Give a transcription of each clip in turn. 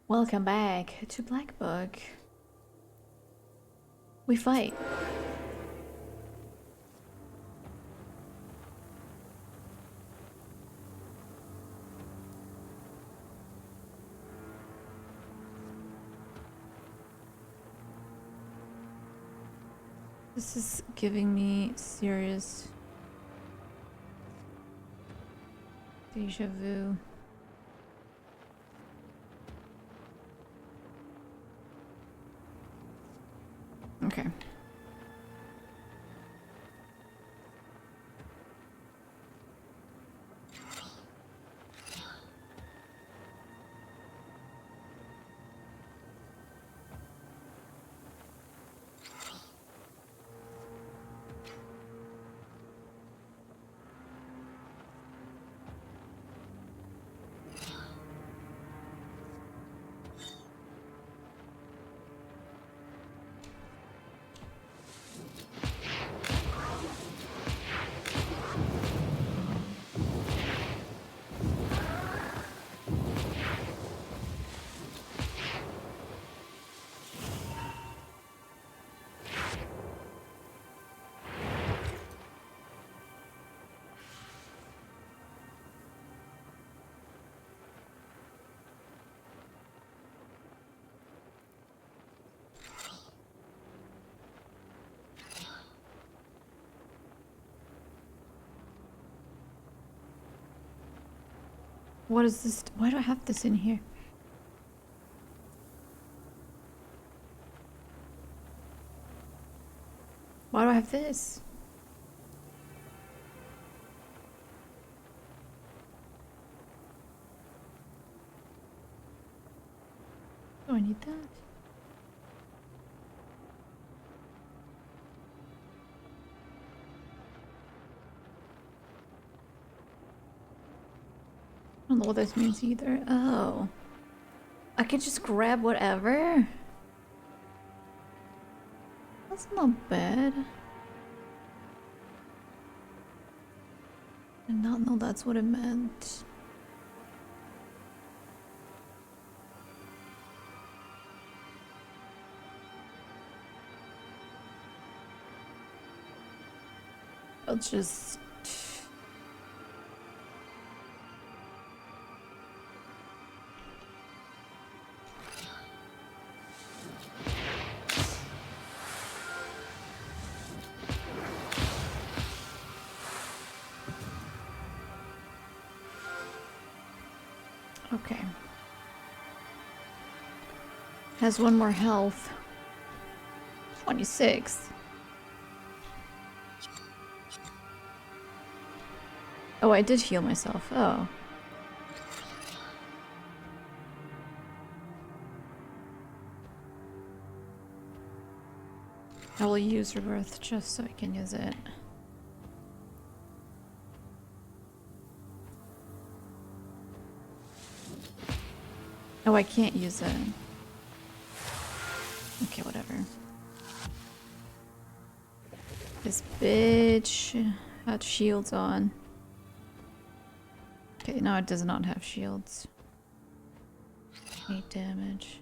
Welcome back to Black Book. We fight. This is giving me serious deja vu. Okay. What is this? Why do I have this in here? Why do I have this? Do I need that? I don't know what this means either. Oh. I can just grab whatever? That's not bad. I did not know that's what it meant. I'll just... Okay. Has one more health. 26. Oh, I did heal myself. Oh. I will use Rebirth just so I can use it. Oh, I can't use it. Okay, whatever. This bitch had shields on. Okay, now it does not have shields. 8 damage.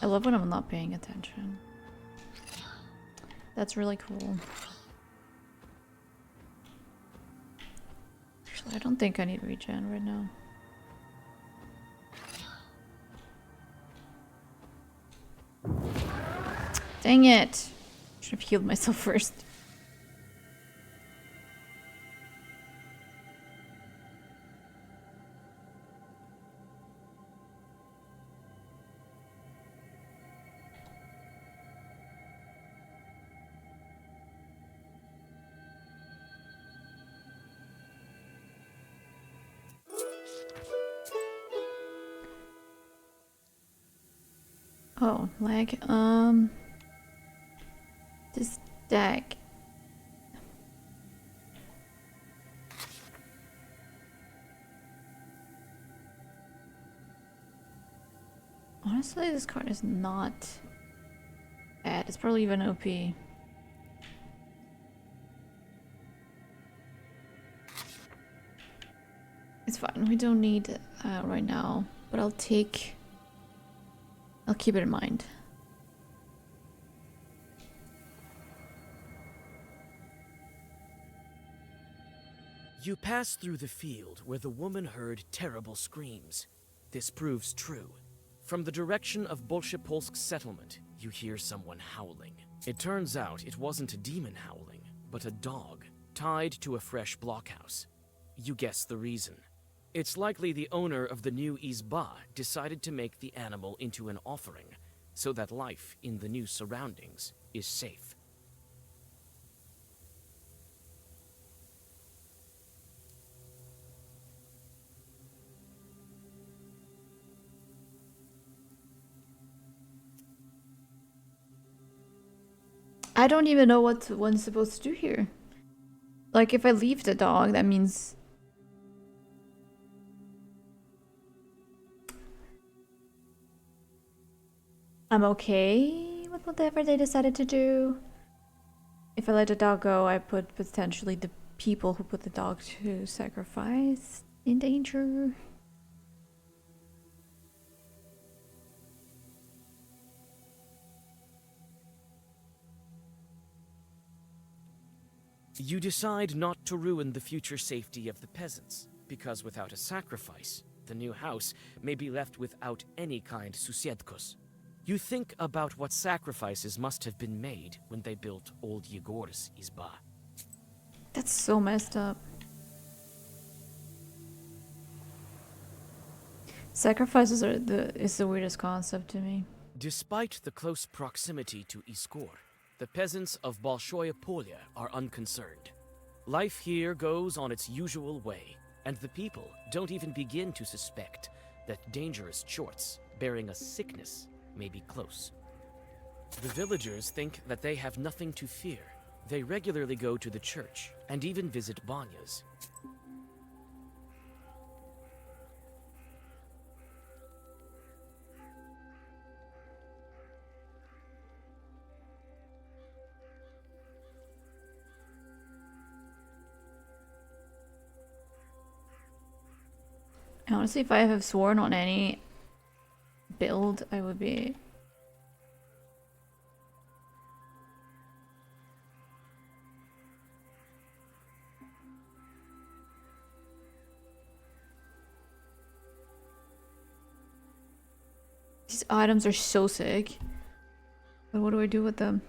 I love when I'm not paying attention. That's really cool. Actually, I don't think I need regen right now. Dang it! Should have healed myself first. Oh, lag. This deck. Honestly, this card is not bad. It's probably even OP. It's fine. We don't need right now. but I'll keep it in mind. You pass through the field where the woman heard terrible screams. This proves true. From the direction of Bolshepolsk settlement, you hear someone howling. It turns out it wasn't a demon howling, but a dog, tied to a fresh blockhouse. You guess the reason. It's likely the owner of the new izba decided to make the animal into an offering, so that life in the new surroundings is safe. I don't even know what one's supposed to do here. Like, if I leave the dog, that means... I'm okay with whatever they decided to do. If I let the dog go, I put potentially the people who put the dog to sacrifice in danger. You decide not to ruin the future safety of the peasants, because without a sacrifice, the new house may be left without any kind susiedkos. You think about what sacrifices must have been made when they built old Yegor's izba. That's so messed up. Sacrifices is the weirdest concept to me. Despite the close proximity to Iskor, the peasants of Bolshoye Polya are unconcerned. Life here goes on its usual way, and the people don't even begin to suspect that dangerous chorts bearing a sickness may be close. The villagers think that they have nothing to fear. They regularly go to the church and even visit banyas. Honestly, if I have sworn on any build, I would be... These items are so sick. But what do I do with them?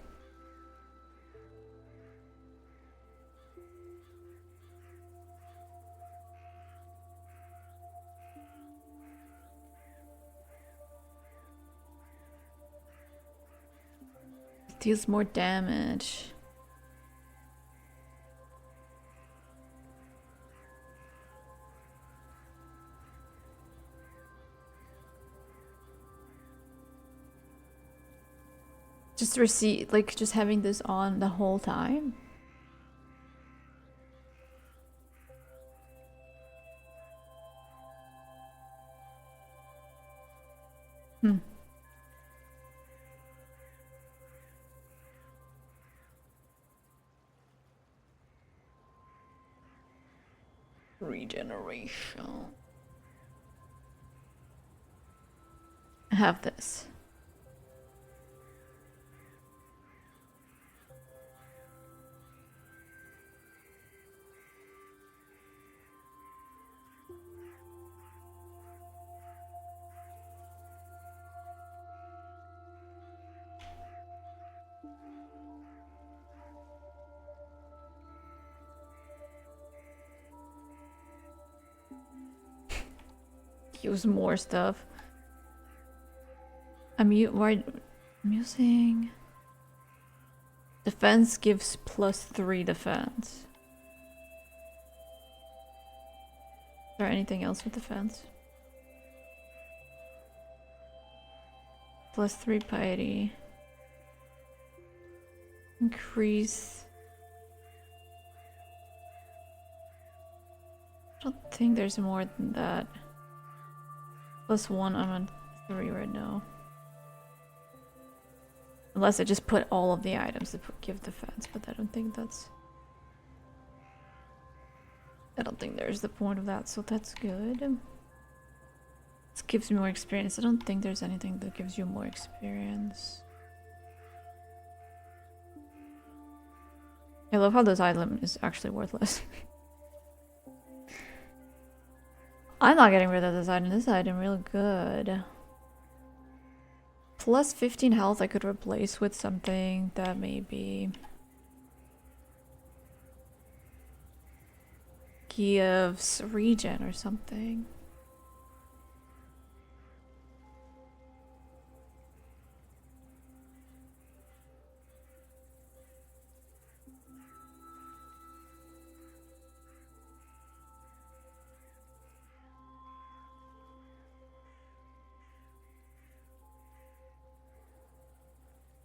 Deals more damage. Just receipt, like just having this on the whole time. Hmm. Regeneration. I have this. Use more stuff. I'm using defense gives +3 defense. Is there anything else with defense? +3 piety. Increase. I don't think there's more than that. +1, I'm on 3 right now. Unless I just put all of the items that give defense, but I don't think that's... I don't think there's the point of that, so that's good. Let's gives me more experience. I don't think there's anything that gives you more experience. I love how this item is actually worthless. I'm not getting rid of this item. This item real good. Plus 15 health I could replace with something that maybe gives regen or something.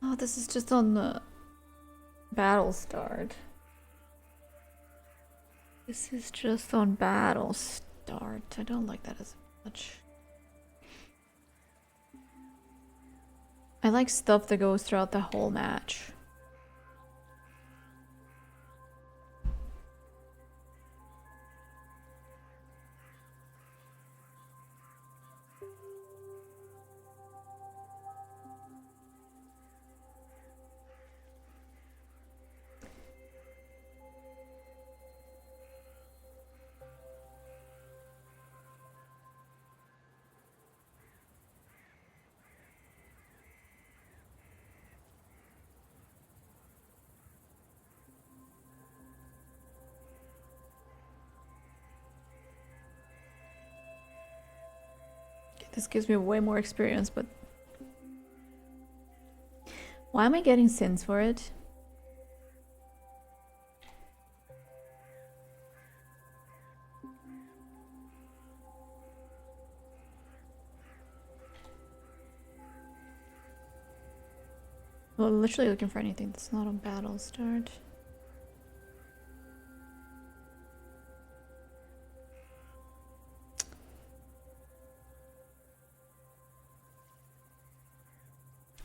Oh, this is just on the battle start. This is just on battle start. I don't like that as much. I like stuff that goes throughout the whole match. This gives me way more experience, but why am I getting sins for it? Well, I'm literally looking for anything that's not on battle start.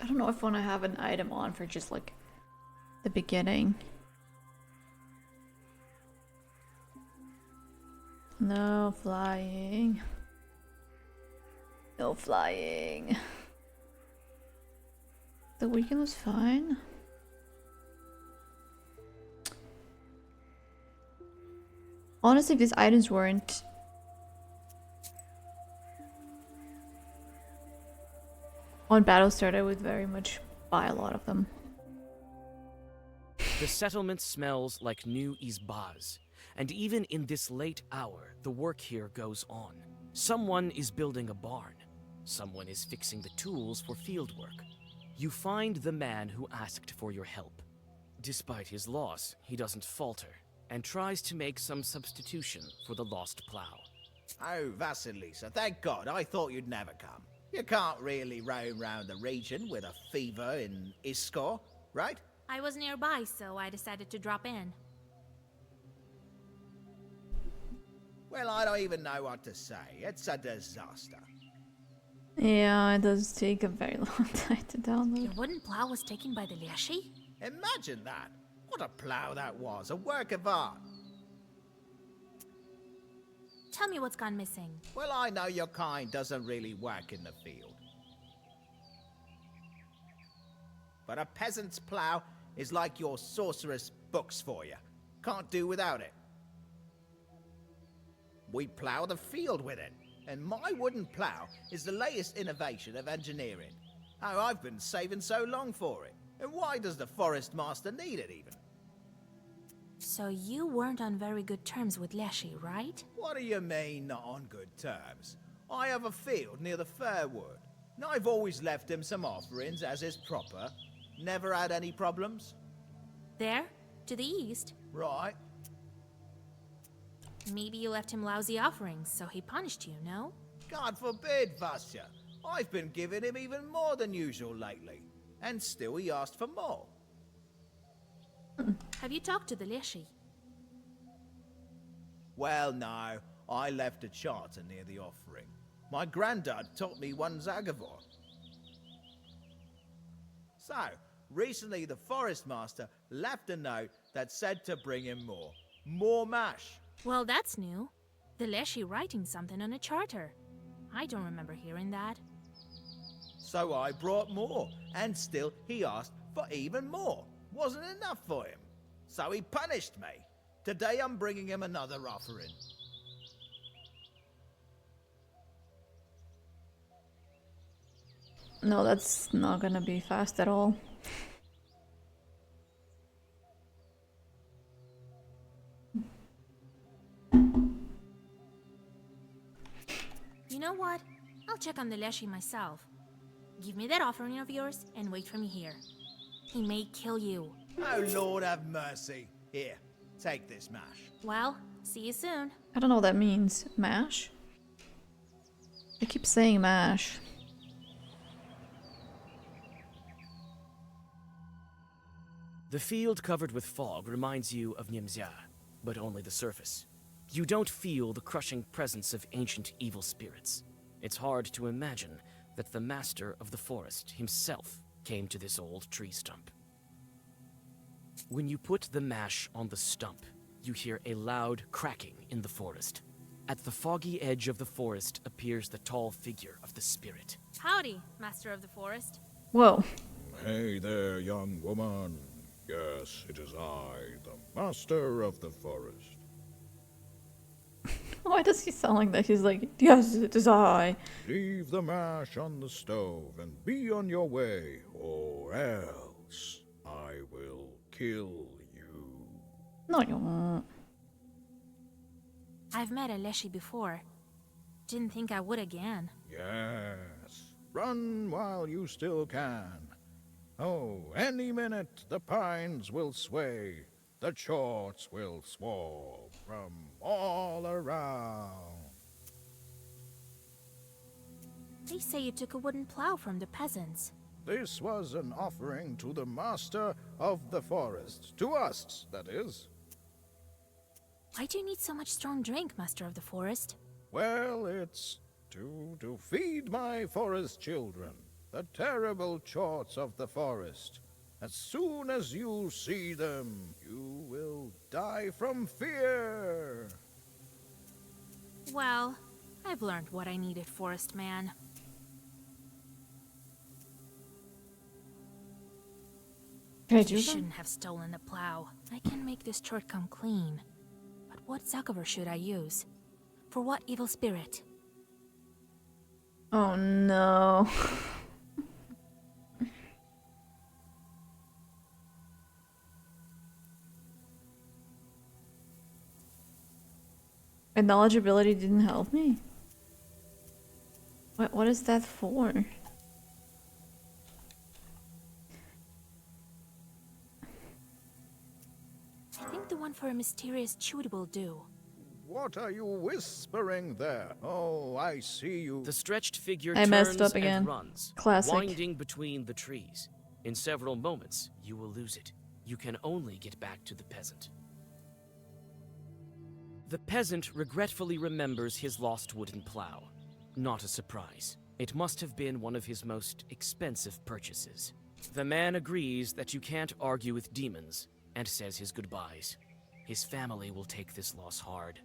I don't know if I want to have an item on for just like the beginning. No flying. No flying. The weekend was fine. Honestly, if these items weren't on battle start, I would very much buy a lot of them. The settlement smells like new Izbaz, and even in this late hour, the work here goes on. Someone is building a barn. Someone is fixing the tools for fieldwork. You find the man who asked for your help. Despite his loss, he doesn't falter, and tries to make some substitution for the lost plow. Oh, Vasilisa, thank God, I thought you'd never come. You can't really roam round the region with a fever in Iskor, right? I was nearby, so I decided to drop in. Well, I don't even know what to say. It's a disaster. Yeah, it does take a very long time to download. Your wooden plow was taken by the Leshy? Imagine that. What a plow that was, a work of art. Tell me what's gone missing. Well, I know your kind doesn't really work in the field. But a peasant's plow is like your sorceress books for you. Can't do without it. We plow the field with it, and my wooden plow is the latest innovation of engineering. Oh, I've been saving so long for it. And why does the forest master need it even? So you weren't on very good terms with Leshy, right? What do you mean, not on good terms? I have a field near the Fairwood, and I've always left him some offerings as is proper. Never had any problems. There? To the east? Right. Maybe you left him lousy offerings, so he punished you, no? God forbid, Vasya. I've been giving him even more than usual lately. And still he asked for more. Have you talked to the Leshy? Well, no. I left a charter near the offering. My granddad taught me one Zagavor. So, recently the forest master left a note that said to bring him more. More mash. Well, that's new. The Leshy writing something on a charter. I don't remember hearing that. So I brought more, and still he asked for even more. Wasn't enough for him. So he punished me. Today I'm bringing him another offering. No, that's not gonna be fast at all. You know what? I'll check on the Leshy myself. Give me that offering of yours and wait for me here. He may kill you. Oh, Lord have mercy. Here, take this mash. Well, see you soon. I don't know what that means. Mash? I keep saying mash. The field covered with fog reminds you of Nimzia, but only the surface. You don't feel the crushing presence of ancient evil spirits. It's hard to imagine that the master of the forest himself came to this old tree stump. When you put the mash on the stump, you hear a loud cracking in the forest. At the foggy edge of the forest appears the tall figure of the spirit. Howdy, Master of the Forest. Whoa. Hey there, young woman. Yes, it is I, the master of the forest. Why does he sound like that? He's like, yes, it is I. Leave the mash on the stove and be on your way, or else I will kill you. No, you won't. I've met a Leshy before. Didn't think I would again. Yes, run while you still can. Oh, any minute the pines will sway, the chorts will swarm from all around. They say you took a wooden plow from the peasants. This was an offering to the master of the forest. To us, that is. Why do you need so much strong drink, Master of the Forest? Well, it's to feed my forest children, the terrible chorts of the forest. As soon as you see them, you will die from fear. Well, I've learned what I needed, Forest Man. Can I You do that? shouldn't have stolen the plow. I can make this chort come clean. But what Zakover should I use? For what evil spirit? Oh no. My knowledgeability didn't help me. What is that for? I think the one for a mysterious chewed will do. What are you whispering there? Oh, I see you. The stretched figure I messed turns up again. and runs, Classic. winding between the trees. In several moments, you will lose it. You can only get back to the peasant. The peasant regretfully remembers his lost wooden plow. Not a surprise. It must have been one of his most expensive purchases. The man agrees that you can't argue with demons and says his goodbyes. His family will take this loss hard.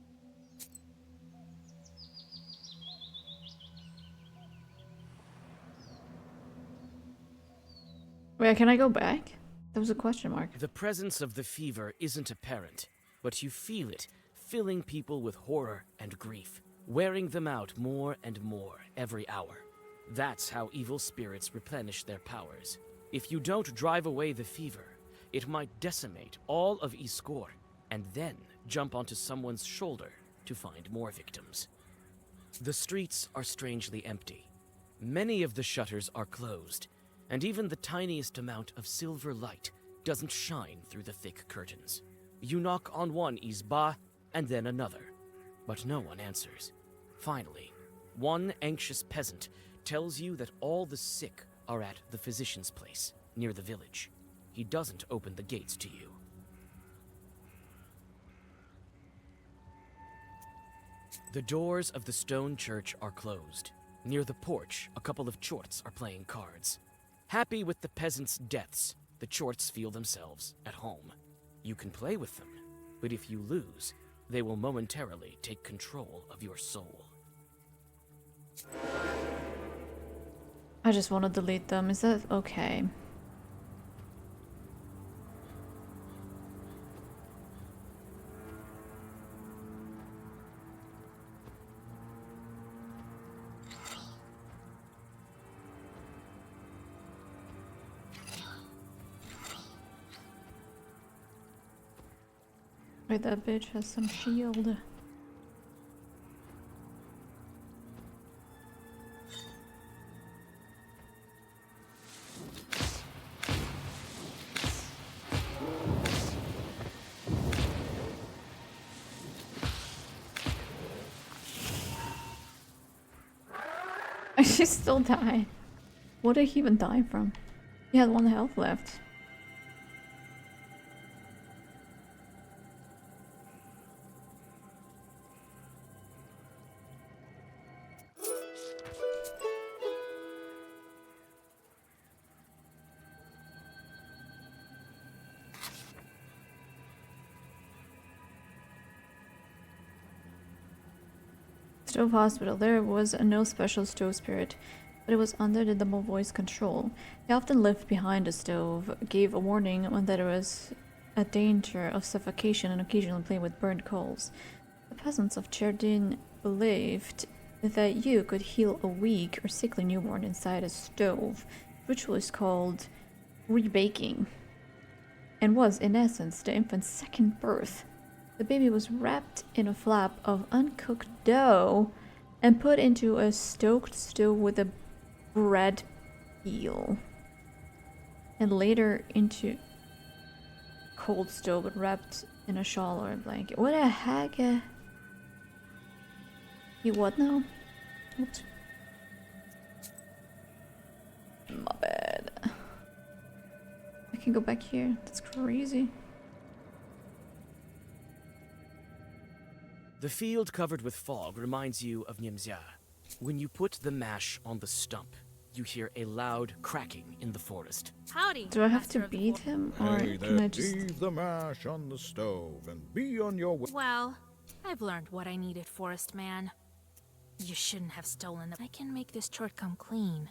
Wait, can I go back? That was a question mark. The presence of the fever isn't apparent, but you feel it, filling people with horror and grief, wearing them out more and more every hour. That's how evil spirits replenish their powers. If you don't drive away the fever, it might decimate all of Iskor, and then jump onto someone's shoulder to find more victims. The streets are strangely empty. Many of the shutters are closed, and even the tiniest amount of silver light doesn't shine through the thick curtains. You knock on one izba and then another, but no one answers. Finally, one anxious peasant tells you that all the sick are at the physician's place, near the village. He doesn't open the gates to you. The doors of the stone church are closed. Near the porch, a couple of chorts are playing cards. Happy with the peasants' deaths, the chorts feel themselves at home. You can play with them, but if you lose, they will momentarily take control of your soul. I just want to delete them. Is that okay? Wait, that bitch has some shield. She still died. What did he even die from? He had 1 health left. Stove Hospital. There was no special stove spirit, but it was under the double voice control. He often lived behind the stove, gave a warning when there was a danger of suffocation, and occasionally played with burnt coals. The peasants of Cherdin believed that you could heal a weak or sickly newborn inside a stove. The ritual is called rebaking, and was, in essence, the infant's second birth. The baby was wrapped in a flap of uncooked dough and put into a stoked stove with a bread peel, and later into cold stove but wrapped in a shawl or a blanket. What the heck? You what now? Oops. My bad. I can go back here. That's crazy. The field covered with fog reminds you of Nimzia. When you put the mash on the stump, you hear a loud cracking in the forest. Howdy. Do I have master to of the beat for- him, or Hey can there, I just... leave the mash on the stove and be on your way. Well, I've learned what I needed, Forest Man. You shouldn't have stolen them. I can make this chart come clean.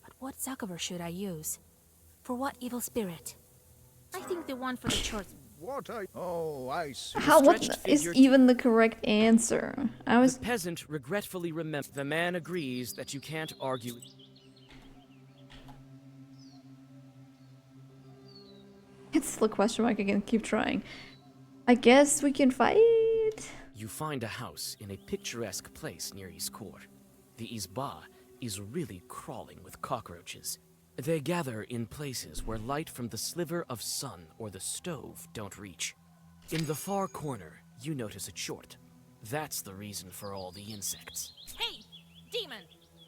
But what Zakover should I use? For what evil spirit? I think the one for the chart. What I... Oh, I see. How, what stretched is figure- even the correct answer? I was... The peasant regretfully remembers. The man agrees that you can't argue. It's still a question mark, I can keep trying. I guess we can fight? You find a house in a picturesque place near Iskor. The Izba is really crawling with cockroaches. They gather in places where light from the sliver of sun or the stove don't reach. In the far corner, you notice a chort. That's the reason for all the insects. Hey, demon!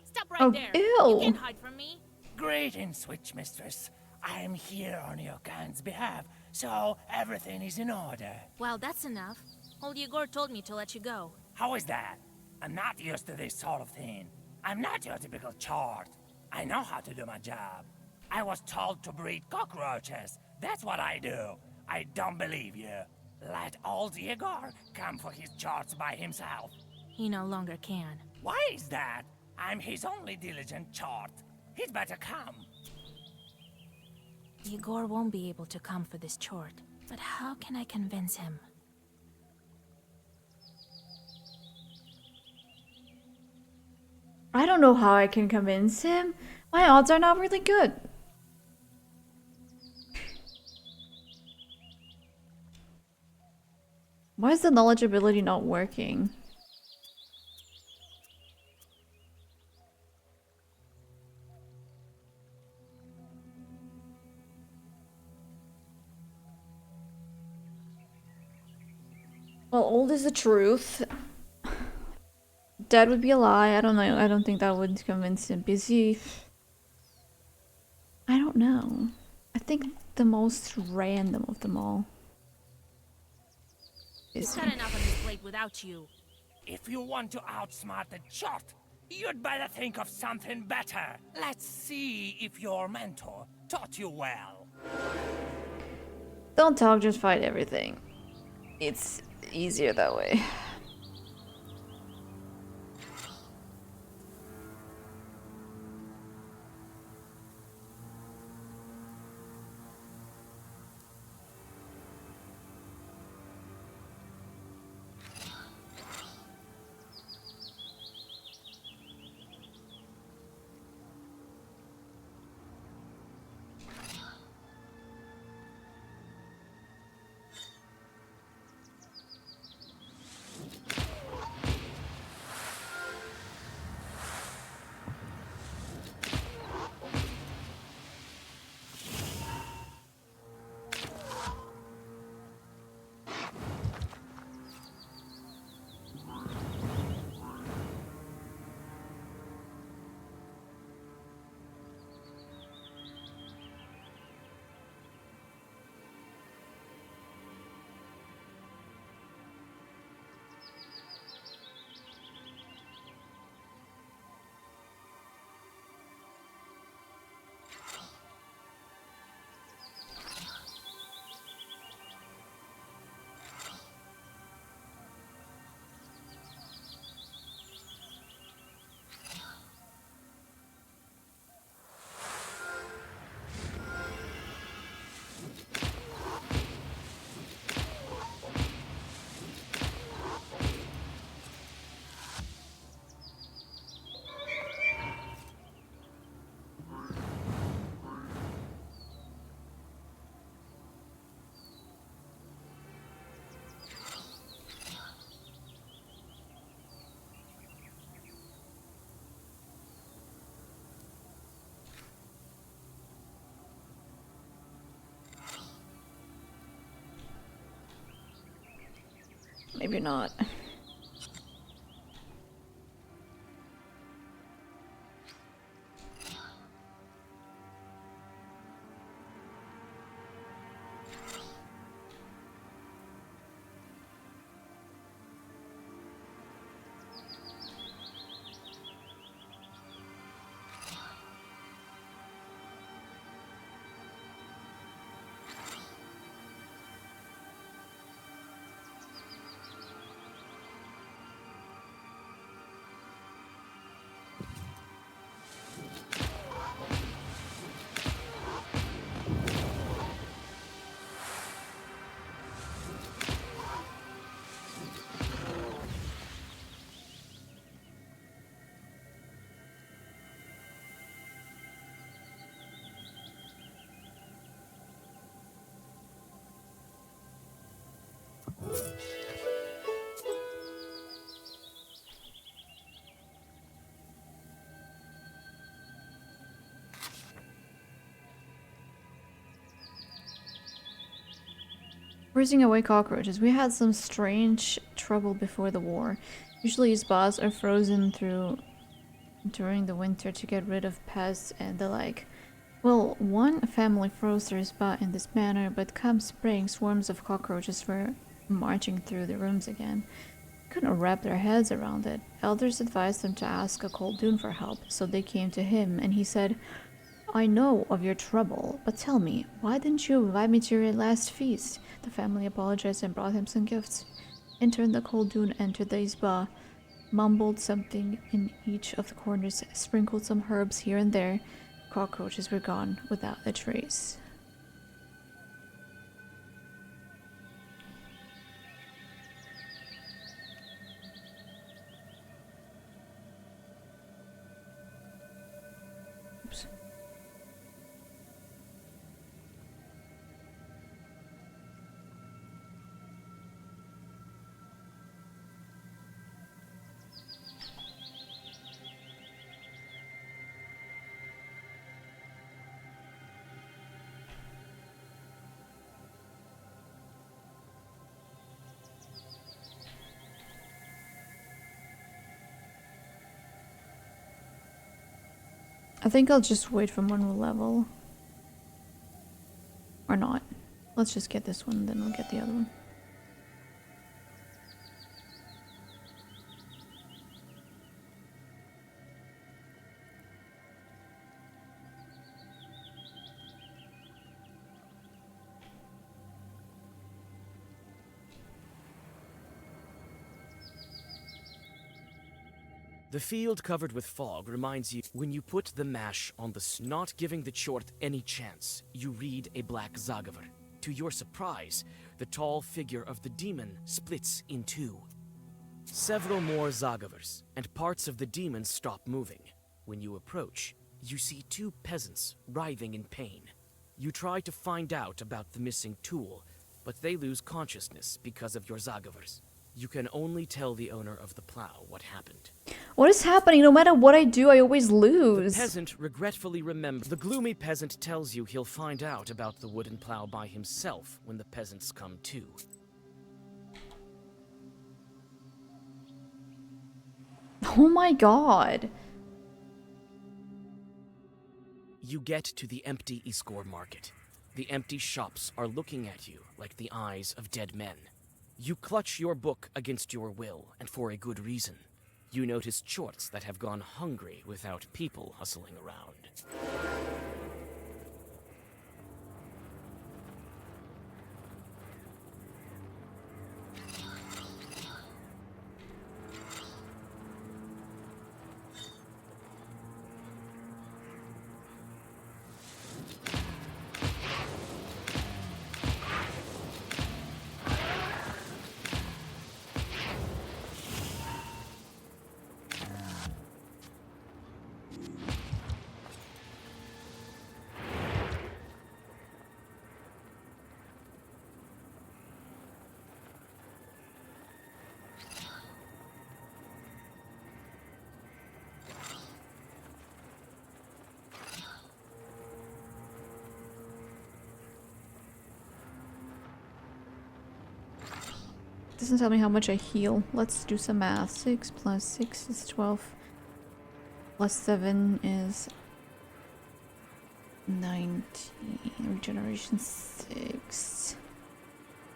Stop right Oh, there! ew. You can't hide from me. Greetings, Witch Mistress. I am here on your kind's behalf, so everything is in order. Well, that's enough. Old Yegor told me to let you go. How is that? I'm not used to this sort of thing. I'm not your typical chart. I know how to do my job. I was told to breed cockroaches. That's what I do. I don't believe you. Let old Yegor come for his charts by himself. He no longer can. Why is that? I'm his only diligent chart. He'd better come. Yegor won't be able to come for this chort. But how can I convince him? I don't know how I can convince him. My odds are not really good. Why is the knowledge ability not working? Well, old is the truth. Dead would be a lie. I don't know. I don't think that would convince him. Busy. I don't know. I think the most random of them all He's is got enough on his plate without you. If you want to outsmart the chart, you'd better think of something better. Let's see if your mentor taught you well. Don't talk, just fight everything. It's easier that way. maybe not. Freezing away cockroaches. We had some strange trouble before the war. Usually spas are frozen through during the winter to get rid of pests and the like. Well, one family froze their spa in this manner, but come spring, swarms of cockroaches were marching through the rooms again. Couldn't wrap their heads around it. Elders advised them to ask a Koldun for help, so they came to him, and he said, I know of your trouble, but tell me, why didn't you invite me to your last feast? The family apologized and brought him some gifts. In turn, the Koldun entered the Isba, mumbled something in each of the corners, sprinkled some herbs here and there. Cockroaches were gone without a trace. Oops. I think I'll just wait for one more level. Or not. Let's just get this one, then we'll get the other one. The field covered with fog reminds you when you put the mash on the not giving the Chort any chance, you read a black Zagavr. To your surprise, the tall figure of the demon splits in two. Several more Zagavrs, and parts of the demon stop moving. When you approach, you see two peasants writhing in pain. You try to find out about the missing tool, but they lose consciousness because of your Zagavrs. You can only tell the owner of the plow what happened. What is happening? No matter what I do, I always lose. The peasant regretfully remembers. The gloomy peasant tells you he'll find out about the wooden plow by himself when the peasants come to. Oh my god. You get to the empty Iskor market. The empty shops are looking at you like the eyes of dead men. You clutch your book against your will, and for a good reason. You notice Chorts that have gone hungry without people hustling around. doesn't tell me how much I heal. Let's do some math. 6 plus 6 is 12. Plus 7 is 19. Regeneration 6.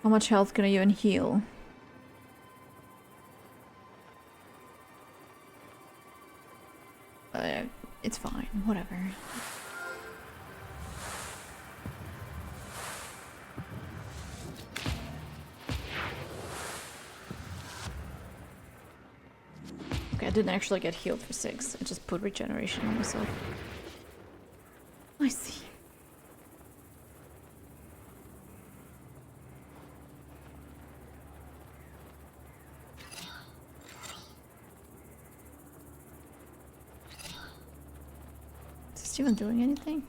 How much health can I even heal? It's fine. Whatever. Okay, I didn't actually get healed for 6. I just put regeneration on myself. I see. Is this even doing anything?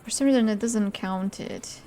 For some reason it doesn't count it.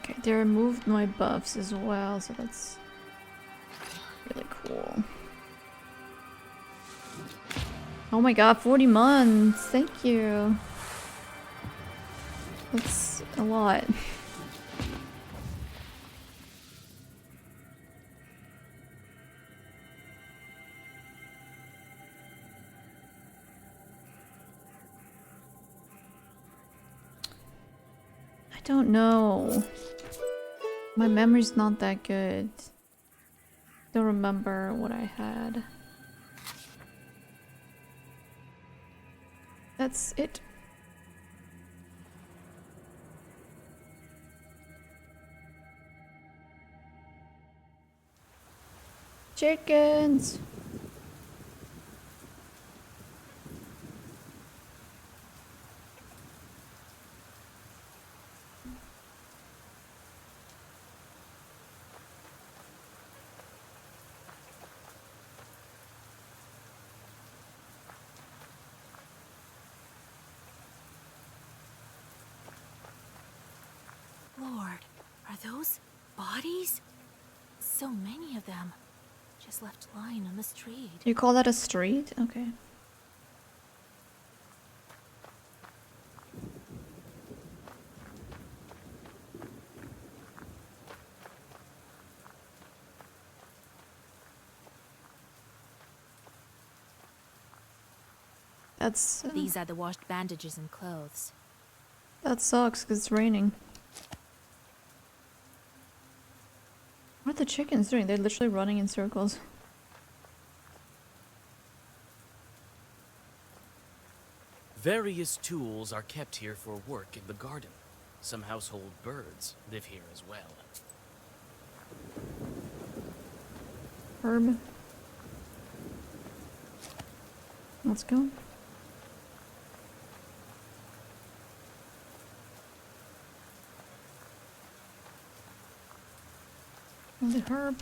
Okay, they removed my buffs as well, so that's really cool. Oh my god, 40 months! Thank you! That's a lot. I don't know. My memory's not that good. Don't remember what I had. That's it. Chickens! Lord, are those bodies? So many of them. Just left lying on the street. You call that a street? Okay. That's These are the washed bandages and clothes. that sucks because it's raining. What are the chickens doing? They're literally running in circles. Various tools are kept here for work in the garden. Some household birds live here as well. Herb. Let's go. And the herb.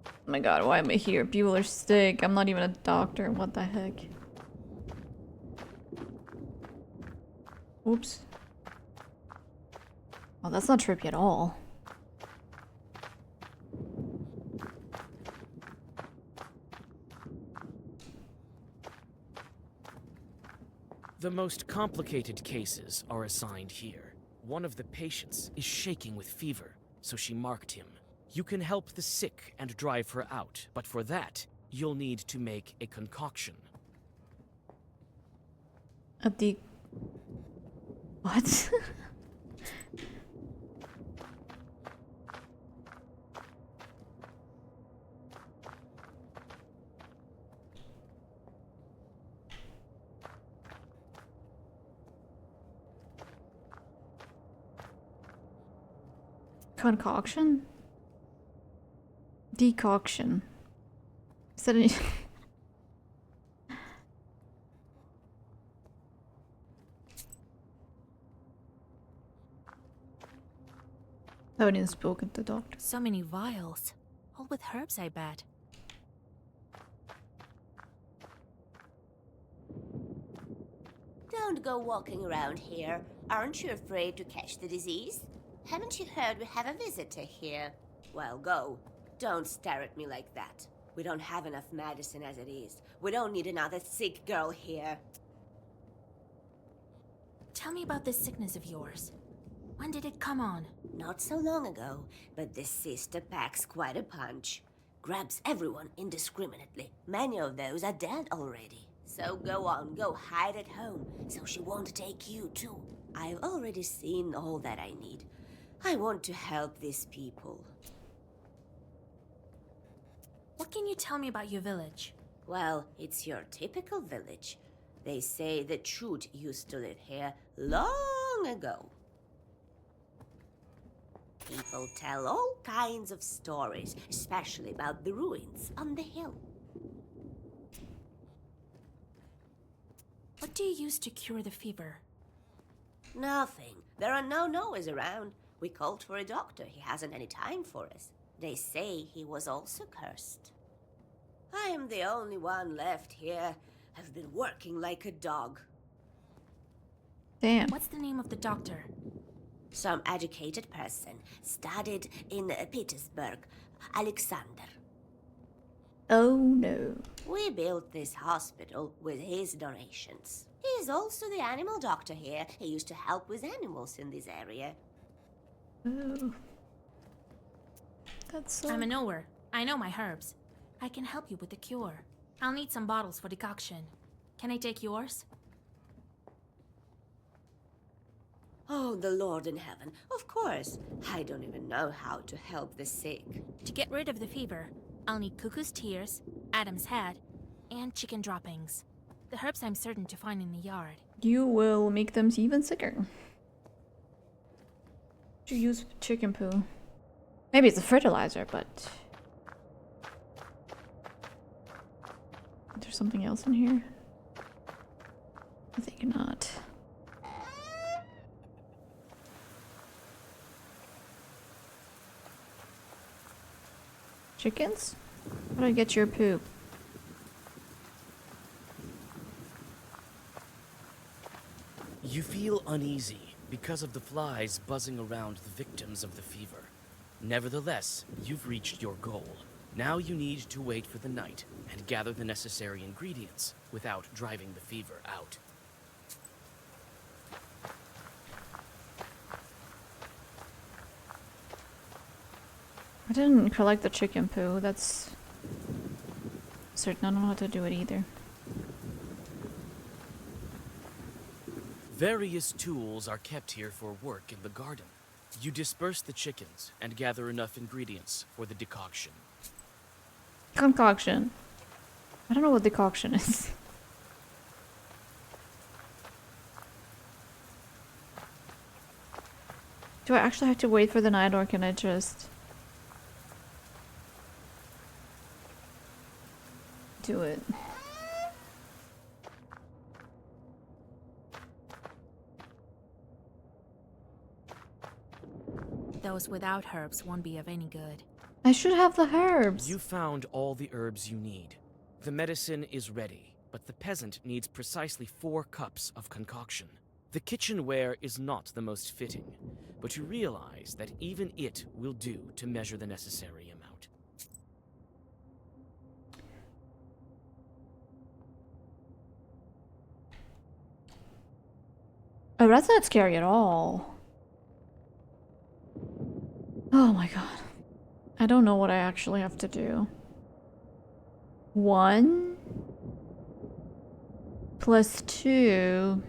Oh my god, why am I here? Bueller's sick. I'm not even a doctor. What the heck? Oops. Oh, that's not trippy at all. The most complicated cases are assigned here. One of the patients is shaking with fever, so she marked him. You can help the sick and drive her out, but for that, you'll need to make a concoction. What? Concoction? Decoction. Is that any... I haven't even spoken to the doctor. So many vials. All with herbs, I bet. Don't go walking around here. Aren't you afraid to catch the disease? Haven't you heard we have a visitor here? Well, go. Don't stare at me like that. We don't have enough medicine as it is. We don't need another sick girl here. Tell me about this sickness of yours. When did it come on? Not so long ago, but this sister packs quite a punch. Grabs everyone indiscriminately. Many of those are dead already. So go on, go hide at home, so she won't take you too. I've already seen all that I need. I want to help these people. What can you tell me about your village? Well, it's your typical village. They say that Chut used to live here long ago. People tell all kinds of stories, especially about the ruins on the hill. What do you use to cure the fever? Nothing. There are no Noahs around. We called for a doctor. He hasn't any time for us. They say he was also cursed. I am the only one left here. I've been working like a dog. Damn. What's the name of the doctor? Some educated person, studied in Petersburg, Alexander. Oh no. We built this hospital with his donations. He's also the animal doctor here. He used to help with animals in this area. Oh. That's so... I'm a knower. I know my herbs. I can help you with the cure. I'll need some bottles for decoction. Can I take yours? Oh, the Lord in heaven. Of course. I don't even know how to help the sick. To get rid of the fever, I'll need cuckoo's tears, Adam's head, and chicken droppings. The herbs I'm certain to find in the yard. You will make them even sicker. You use chicken poo. Maybe it's a fertilizer, but... There's something else in here? I think not. Chickens? How do I get your poop? You feel uneasy because of the flies buzzing around the victims of the fever. Nevertheless, you've reached your goal. Now you need to wait for the night and gather the necessary ingredients without driving the fever out. I didn't collect the chicken poo, that's certain. I don't know how to do it either. Various tools are kept here for work in the garden. You disperse the chickens and gather enough ingredients for the decoction. Concoction. I don't know what decoction is. Do I actually have to wait for the night, or can I just do it? Those without herbs won't be of any good. I should have the herbs. You found all the herbs you need. The medicine is ready, but the peasant needs precisely 4 cups of concoction. The kitchenware is not the most fitting, but you realize that even it will do to measure the necessary amount. Oh, that's not scary at all. Oh my god. I don't know what I actually have to do. 1 plus 2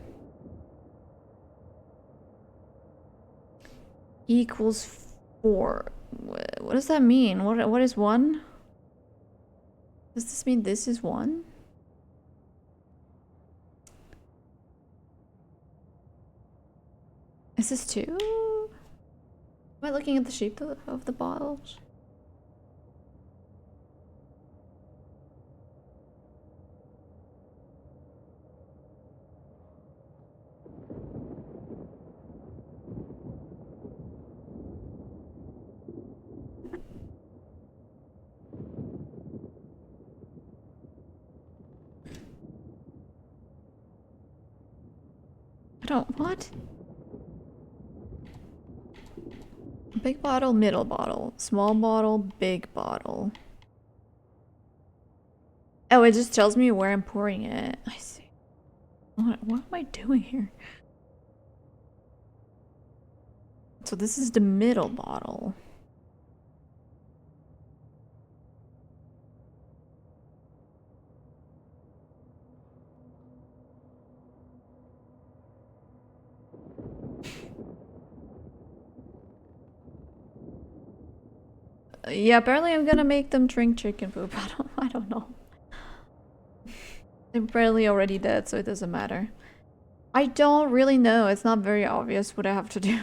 equals 4. What does that mean? What is 1? Does this mean this is 1? Is this 2? Am I looking at the shape of the bottles? I don't, what? Big bottle, middle bottle, small bottle, big bottle. Oh, it just tells me where I'm pouring it. I see. What am I doing here? So this is the middle bottle. Yeah, apparently I'm gonna make them drink chicken poop. I don't know. They're barely already dead, so it doesn't matter. I don't really know. It's not very obvious what I have to do.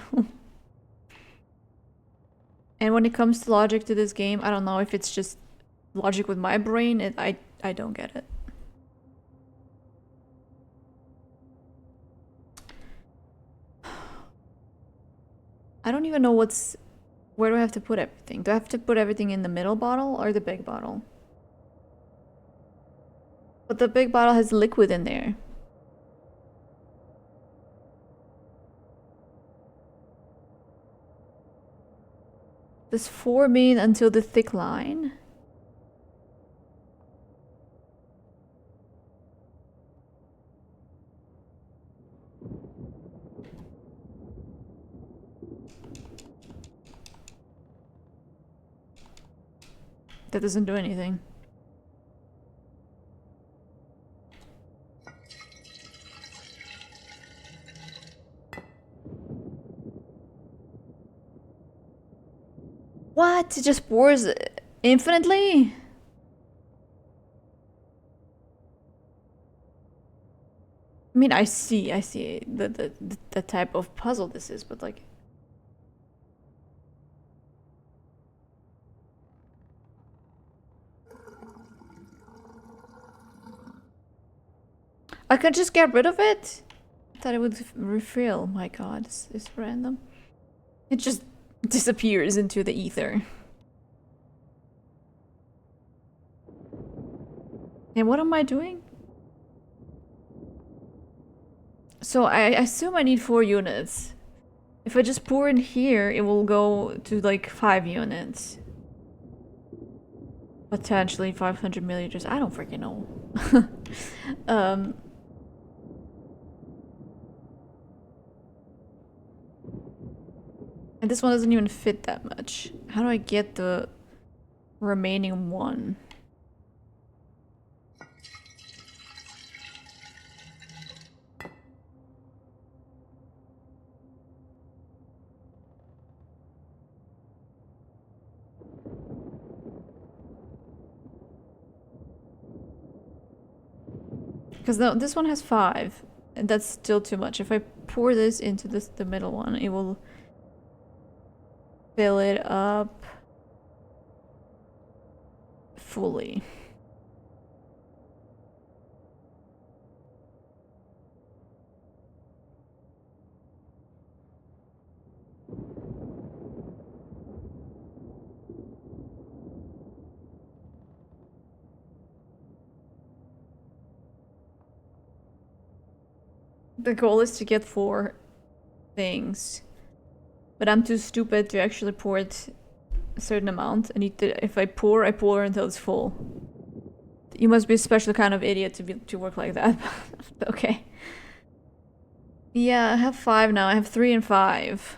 And when it comes to logic to this game, I don't know if it's just logic with my brain. I don't get it. I don't even know what's... Where do I have to put everything? Do I have to put everything in the middle bottle or the big bottle? But the big bottle has liquid in there. Does 4 mean until the thick line? That doesn't do anything. What? It just pours infinitely? I mean, I see the type of puzzle this is, but like... I could just get rid of it? I thought it would refill. My god, it's random. It just disappears into the ether. And what am I doing? So I assume I need 4 units. If I just pour in here, it will go to like 5 units. Potentially 500 milliliters. I don't freaking know. And this one doesn't even fit that much. How do I get the remaining one? Because this one has 5, and that's still too much. If I pour this into the middle one, it will fill it up fully. The goal is to get 4 things. But I'm too stupid to actually pour it a certain amount. I need to, if I pour until it's full. You must be a special kind of idiot to work like that. Okay. Yeah, I have 5 now. I have 3 and 5.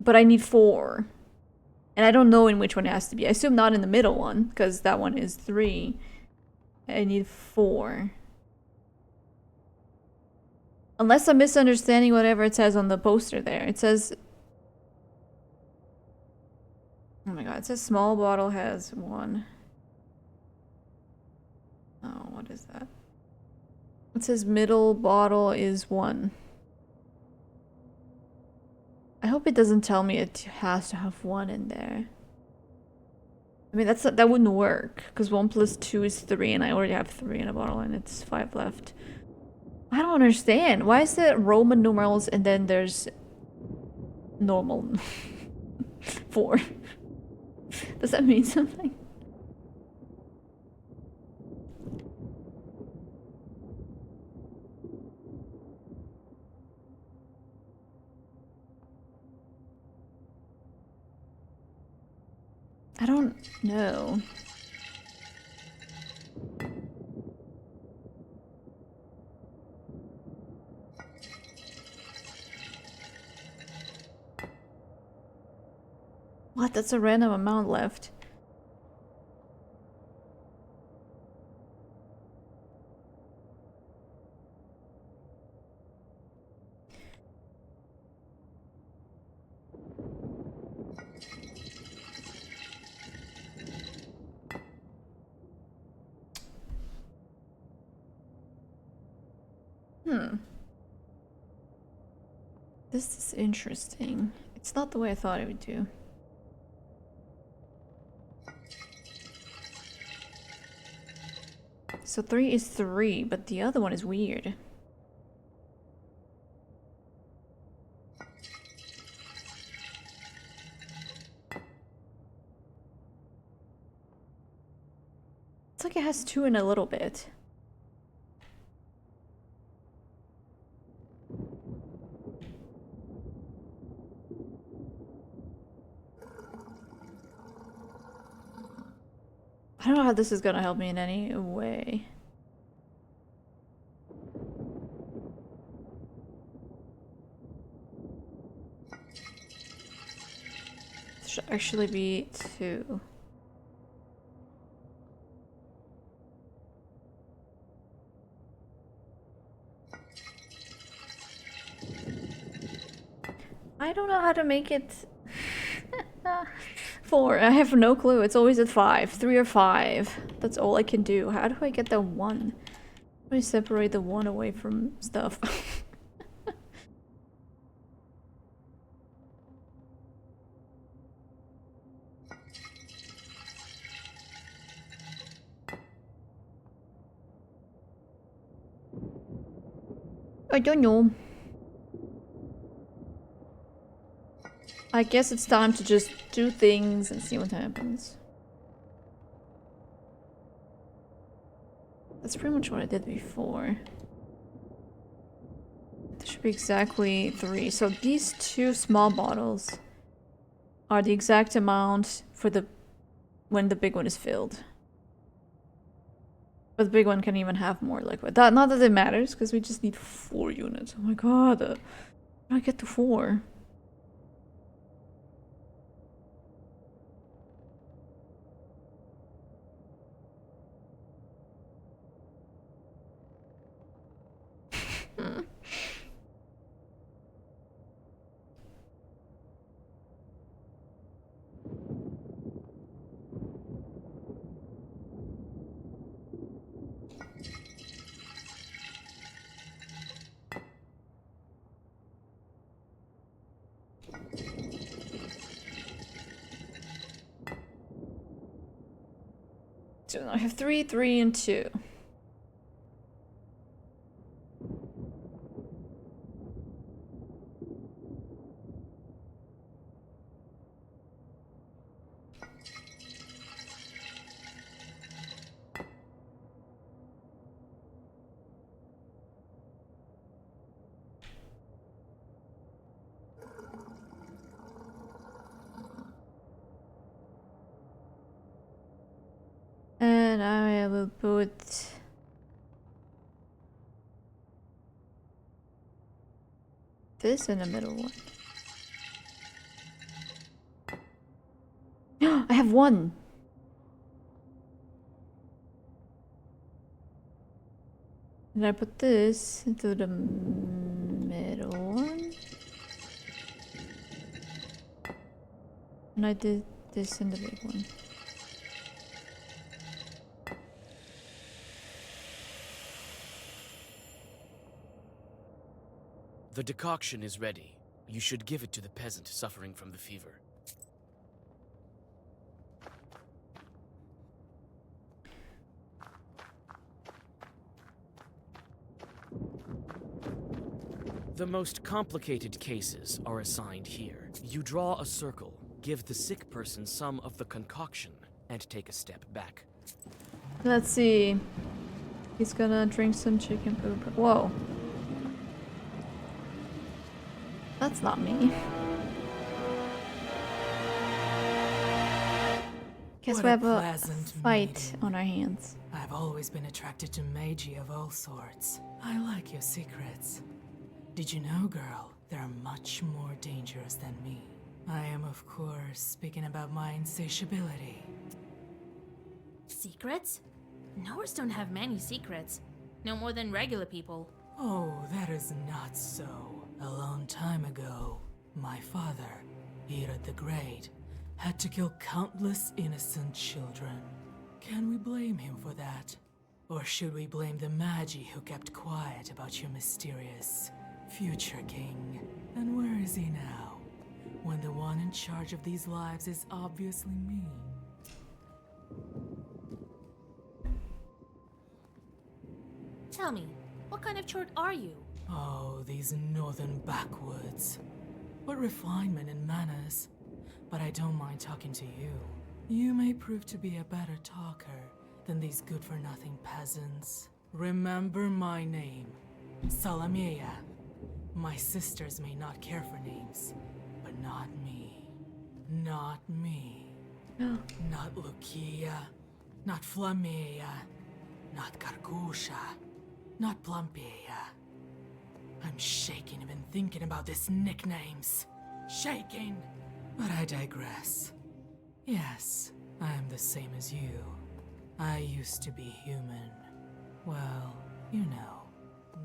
But I need 4. And I don't know in which one it has to be. I assume not in the middle one, because that one is 3. I need 4. Unless I'm misunderstanding whatever it says on the poster there. It says... Oh my god, it says small bottle has 1. Oh, what is that? It says middle bottle is 1. I hope it doesn't tell me it has to have 1 in there. I mean, that wouldn't work, because 1 plus 2 is 3, and I already have 3 in a bottle, and it's 5 left. I don't understand. Why is it Roman numerals and then there's normal 4? Does that mean something? I don't know. What? That's a random amount left. This is interesting. It's not the way I thought it would do. So 3 is 3, but the other one is weird. It's like it has 2 in a little bit. I don't know how this is gonna help me in any way. This should actually be 2. I don't know how to make it 4. I have no clue. It's always at 5. 3 or 5. That's all I can do. How do I get the 1? How do I separate the 1 away from stuff? I don't know. I guess it's time to just do things and see what happens. That's pretty much what I did before. There should be exactly 3. So these 2 small bottles are the exact amount for the when the big one is filled. But the big one can even have more liquid. Not that it matters, because we just need 4 units. Oh my god. How do I get to 4? So I have 3, 3, and 2. And I will put this in the middle one. have one. And I put this into the middle one. And I did this in the big one. The decoction is ready. You should give it to the peasant suffering from the fever. The most complicated cases are assigned here. You draw a circle, give the sick person some of the concoction, and take a step back. Let's see. He's gonna drink some chicken poop. Whoa. That's not me. Guess What we a have a pleasant fight meeting. on our hands. I've always been attracted to magie of all sorts. I like your secrets. Did you know, girl, they're much more dangerous than me. I am, of course, speaking about my insatiability. Secrets? Knowers don't have many secrets. No more than regular people. Oh, that is not so. A long time ago, my father, Herod the Great, had to kill countless innocent children. Can we blame him for that? Or should we blame the Magi who kept quiet about your mysterious future king? And where is he now? When the one in charge of these lives is obviously me. Tell me, what kind of chort are you? Oh, these northern backwoods. What refinement and manners. But I don't mind talking to you. You may prove to be a better talker than these good-for-nothing peasants. Remember my name, Salamea. My sisters may not care for names, but not me. Not me. Not Lucia. Not Flamea. Not Karkusha. Not Plumpea. I'm shaking even thinking about these nicknames. Shaking! But I digress. Yes, I am the same as you. I used to be human. Well, you know.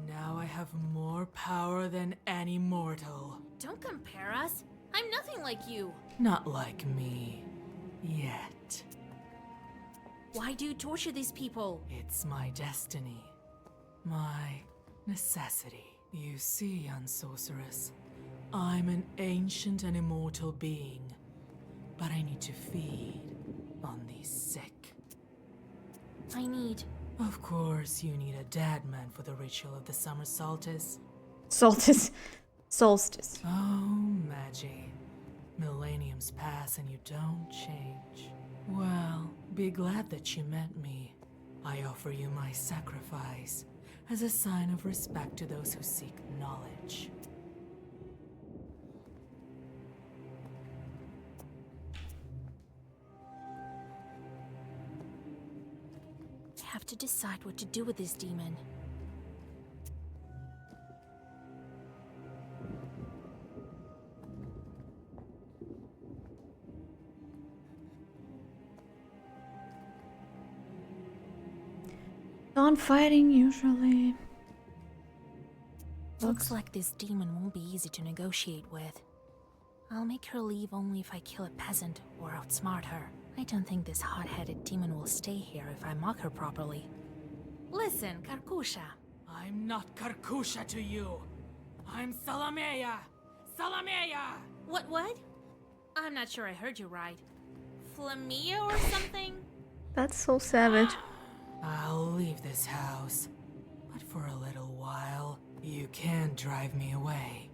Now I have more power than any mortal. Don't compare us. I'm nothing like you. Not like me. Yet. Why do you torture these people? It's my destiny. My necessity. You see, young sorceress, I'm an ancient and immortal being, but I need to feed on these sick. I need... Of course, you need a dead man for the ritual of the summer solstice. Solstice. Solstice. Oh, Magi. Millenniums pass and you don't change. Well, be glad that you met me. I offer you my sacrifice as a sign of respect to those who seek knowledge. I have to decide what to do with this demon. Non-fighting usually. Looks like this demon won't be easy to negotiate with. I'll make her leave only if I kill a peasant or outsmart her. I don't think this hot-headed demon will stay here if I mock her properly. Listen, Karkusha. I'm not Karkusha to you. I'm Salamea. Salamea! What? I'm not sure I heard you right. Flamia or something? That's so savage. I'll leave this house, but for a little while, you can't drive me away.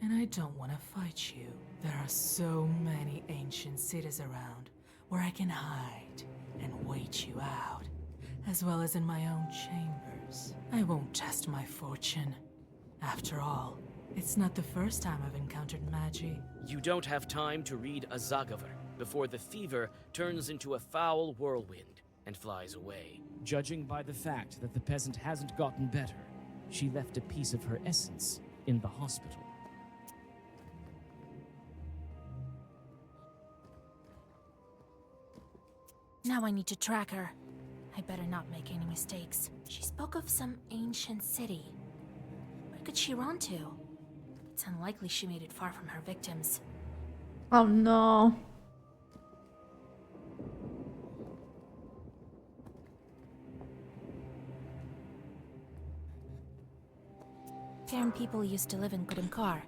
And I don't want to fight you. There are so many ancient cities around where I can hide and wait you out, as well as in my own chambers. I won't test my fortune. After all, it's not the first time I've encountered Magi. You don't have time to read a Zagaver before the fever turns into a foul whirlwind and flies away. Judging by the fact that the peasant hasn't gotten better, she left a piece of her essence in the hospital. Now I need to track her. I better not make any mistakes. She spoke of some ancient city. Where could she run to? It's unlikely she made it far from her victims. Oh no. Fairn people used to live in Gudumkar.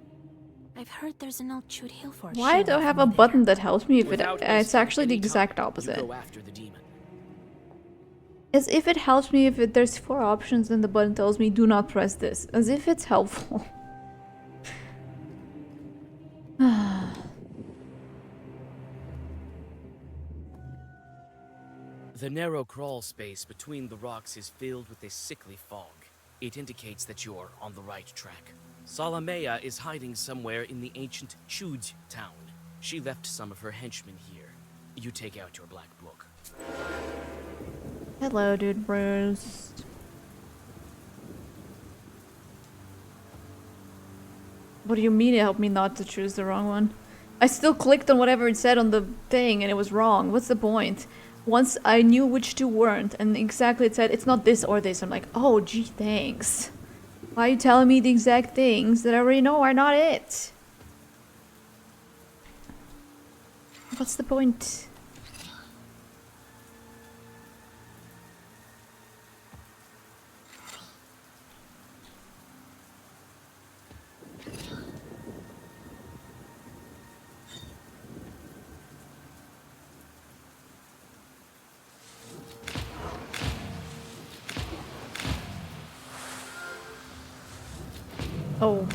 I've heard there's an old Chute Hill fort. Why do I have a button that helps me if it... Without It's wasting actually the any exact time, opposite. You go after the demon. As if it helps me if there's 4 options and the button tells me do not press this. As if it's helpful. The narrow crawl space between the rocks is filled with a sickly fog. It indicates that you're on the right track. Salamea is hiding somewhere in the ancient Chud town. She left some of her henchmen here. You take out your black book. Hello, dude bros. What do you mean it helped me not to choose the wrong one? I still clicked on whatever it said on the thing and it was wrong. What's the point? Once I knew which 2 weren't and exactly it said it's not this or this, I'm like, oh gee, thanks. Why are you telling me the exact things that I already know are not it? What's the point? Oh.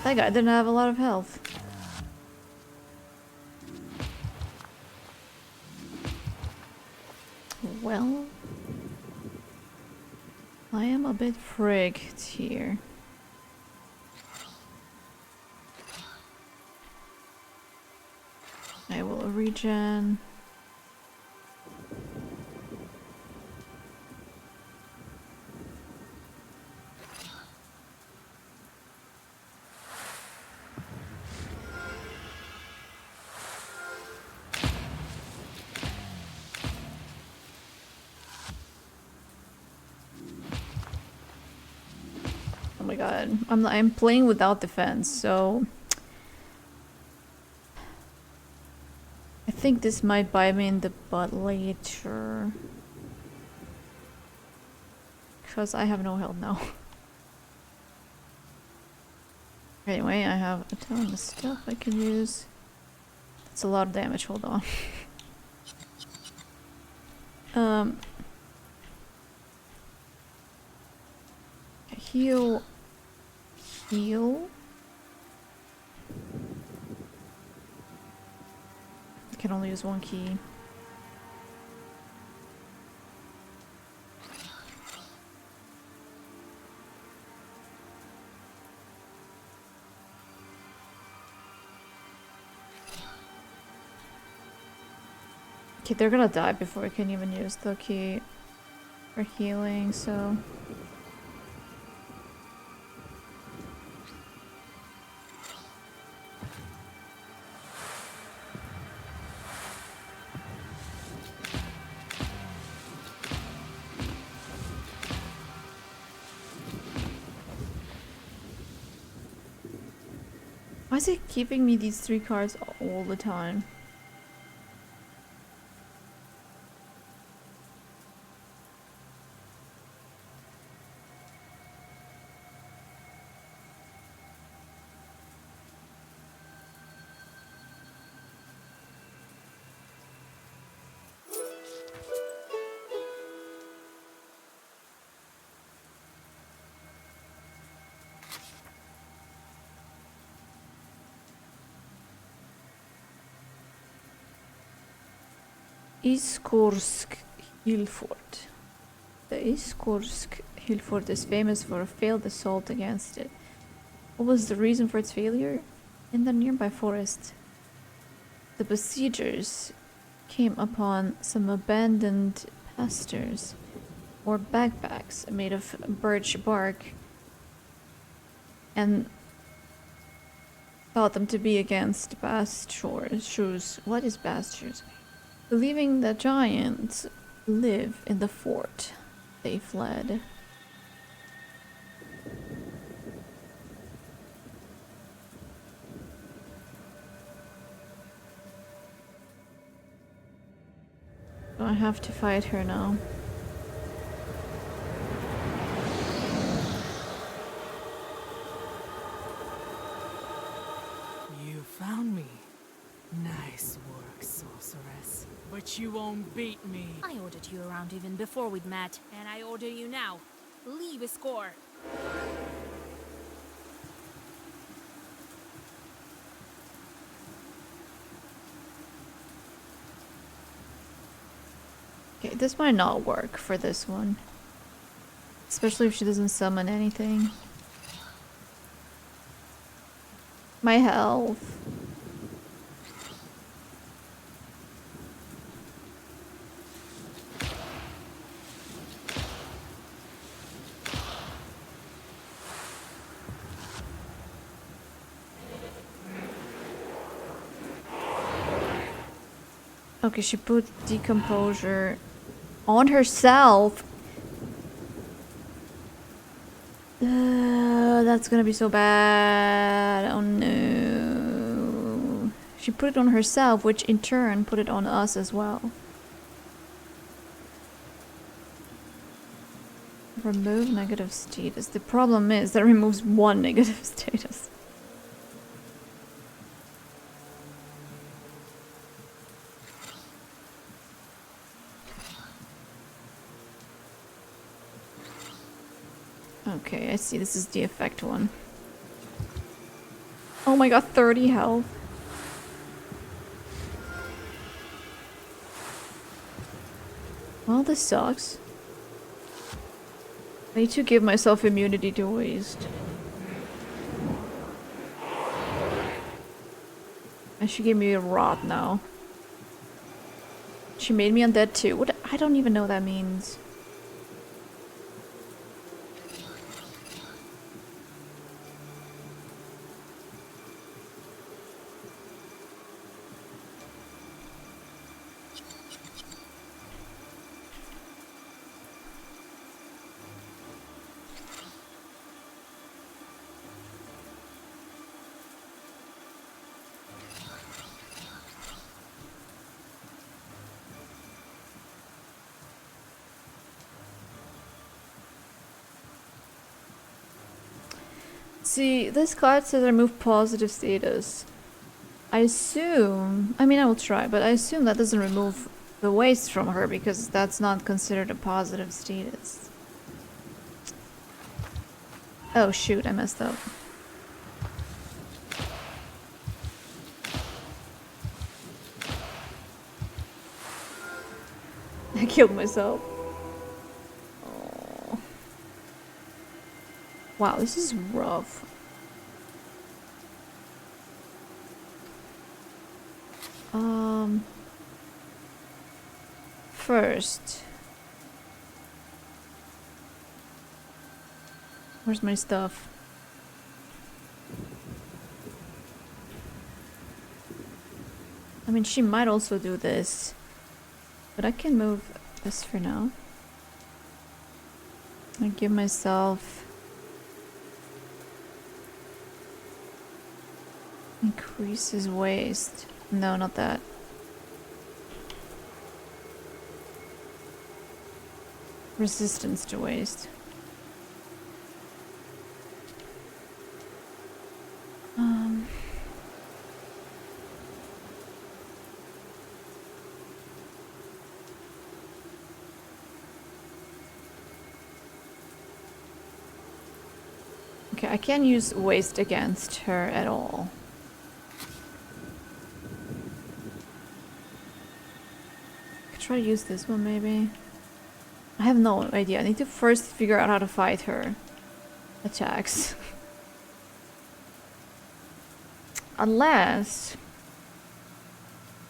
That guy didn't have a lot of health. Well, I am a bit frigged here. I will regen. Oh my god, I'm playing without defense, so I think this might bite me in the butt later. Because I have no health now. Anyway, I have a ton of stuff I can use. That's a lot of damage, hold on. Heal. Heal. I can only use 1 key. Okay, they're gonna die before I can even use the key for healing, so... Why is it keeping me these 3 cards all the time? Iskorsk Hill Fort. The Iskorsk Hill Fort is famous for a failed assault against it. What was the reason for its failure? In the nearby forest, the besiegers came upon some abandoned pastures or backpacks made of birch bark and thought them to be against bastures. What is bastures? Believing that giants live in the fort, they fled. So I have to fight her now. You found me. Nice work, sorceress. But you won't beat me. I ordered you around even before we'd met, and I order you now. Leave a score. Okay, this might not work for this one. Especially if she doesn't summon anything. My health. Okay, she put decomposure on herself. That's gonna be so bad. Oh no. She put it on herself, which in turn put it on us as well. Remove negative status. The problem is that removes one negative status. Okay, I see. This is the effect one. Oh my god, 30 health. Well, this sucks. I need to give myself immunity to waste. And she gave me a rot now. She made me undead too. What? I don't even know what that means. See, this card says remove positive status. I assume... I mean, I will try, but I assume that doesn't remove the waste from her because that's not considered a positive status. Oh shoot, I messed up. I killed myself. Oh. Wow, this is rough. First. Where's my stuff? I mean, she might also do this. But I can move this for now. I give myself... increases waste. No, not that. Resistance to waste. Okay, I can't use waste against her at all. I could try to use this one maybe. I have no idea. I need to first figure out how to fight her attacks. Unless...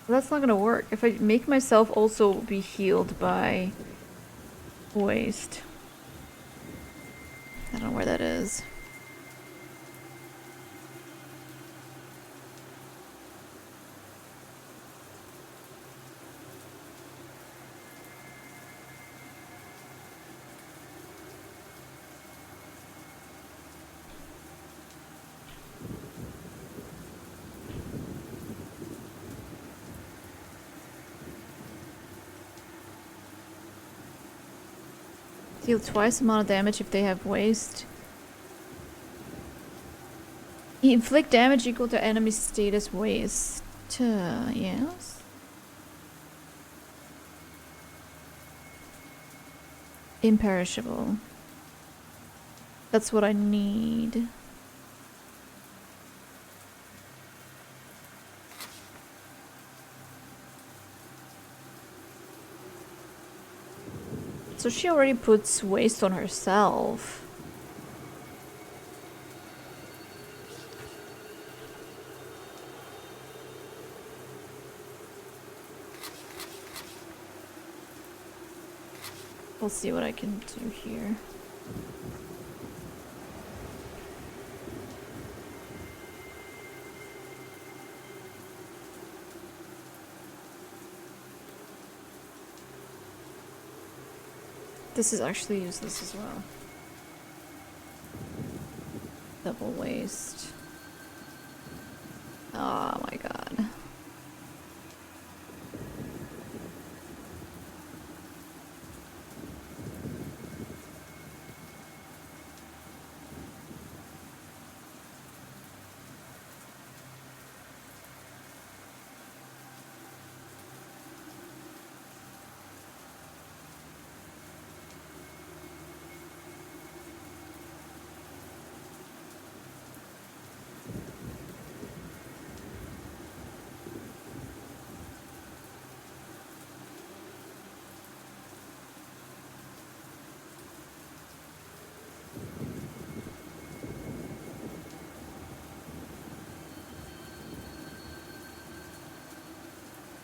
that's not gonna work. If I make myself also be healed by waste. I don't know where that is. Deal twice the amount of damage if they have waste. Inflict damage equal to enemy status waste. Yes. Imperishable. That's what I need. So she already puts waste on herself. We'll see what I can do here. This is actually useless as well. Double waste. Oh my god.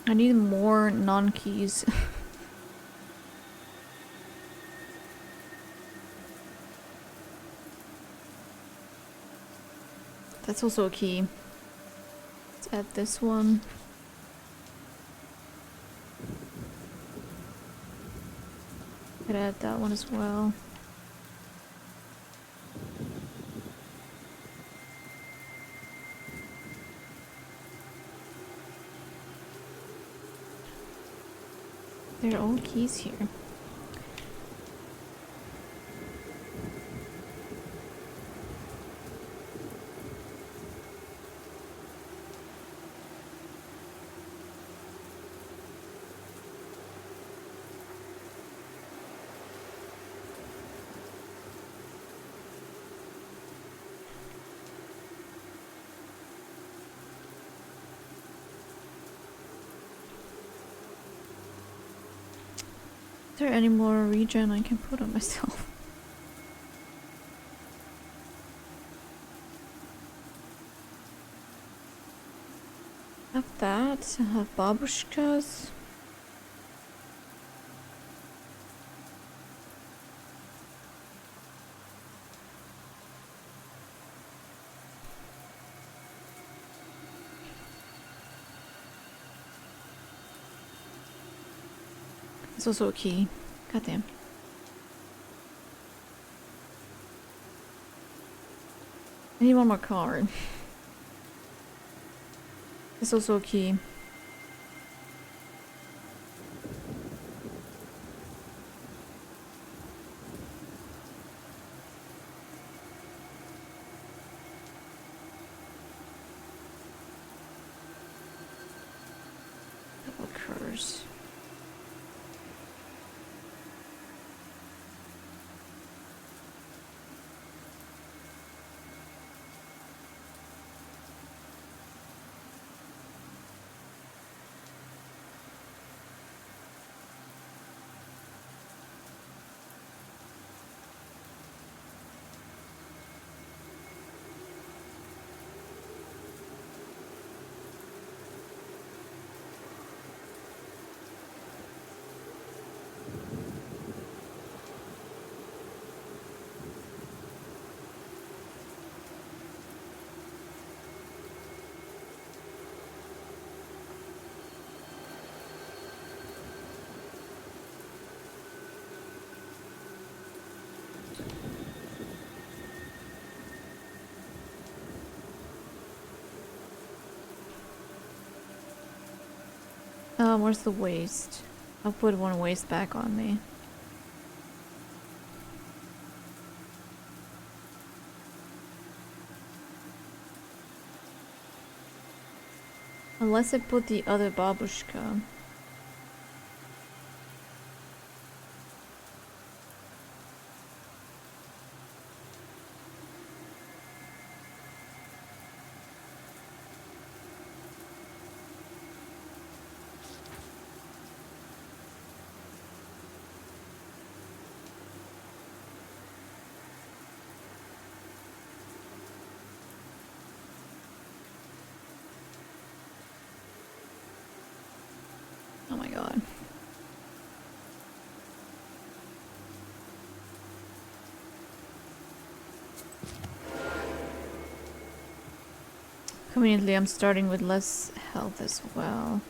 I need more non-keys. That's also a key. Let's add this one. Could add that one as well. They're all keys here. Is there any more regen I can put on myself? I have that. I have babushkas. It's also a key. Goddamn. I need one more card. It's also a key. Double curse. Where's the waste? I'll put one waste back on me. Unless I put the other babushka. Oh my god. Conveniently, I'm starting with less health as well.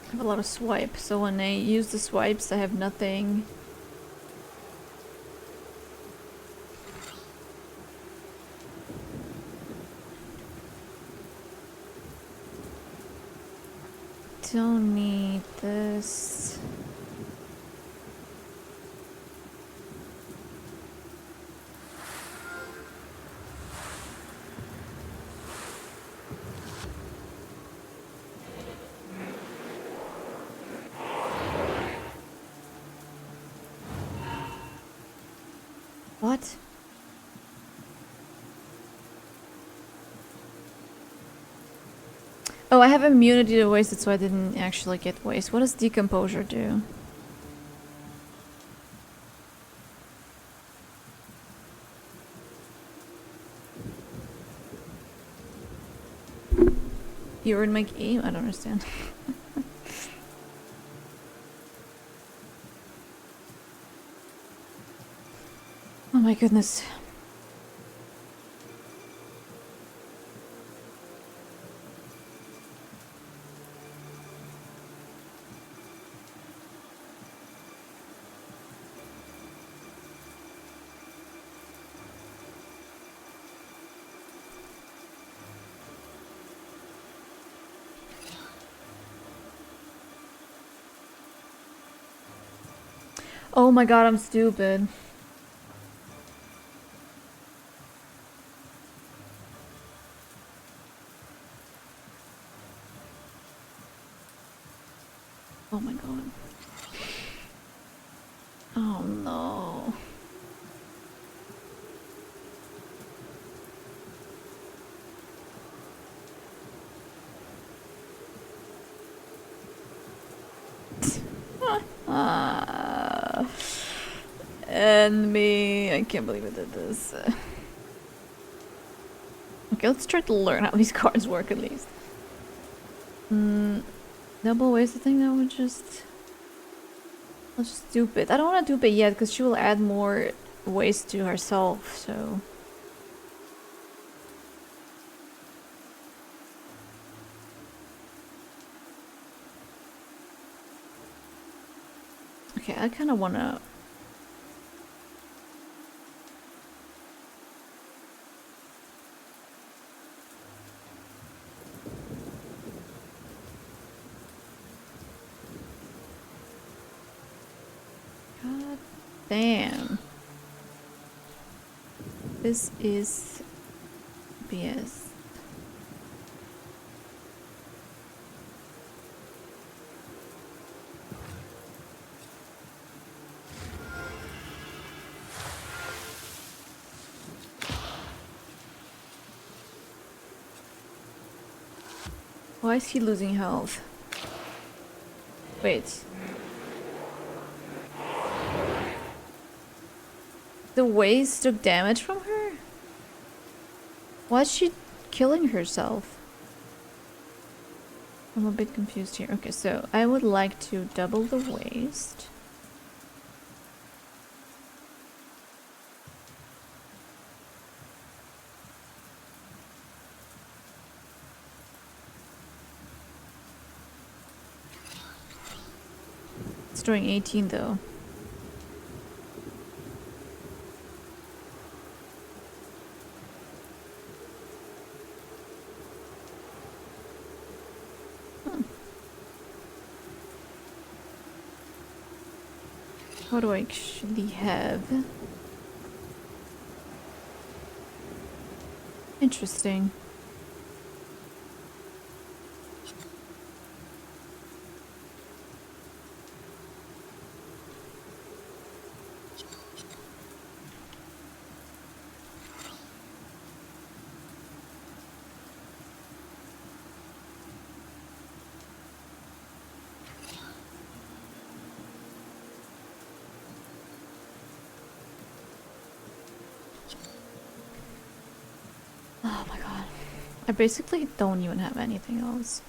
I have a lot of swipes, so when I use the swipes, I have nothing. Don't need this. What? Oh, I have immunity to waste, so I didn't actually get waste. What does decomposure do? You're in my game? I don't understand. Oh my goodness. Oh my god, I'm stupid. Oh my god. Oh no. And me. I can't believe I did this. Okay, let's try to learn how these cards work at least. Double waste, I think that would just... Let's just dupe it. I don't want to dupe it yet because she will add more waste to herself, so... Okay, I kind of want to... God damn. This is BS. Why is he losing health? Wait. The waste took damage from her? Why is she killing herself? I'm a bit confused here. Okay, so I would like to double the waste. Let's doing 18 though. What do I actually have? Interesting. Oh my god. I basically don't even have anything else.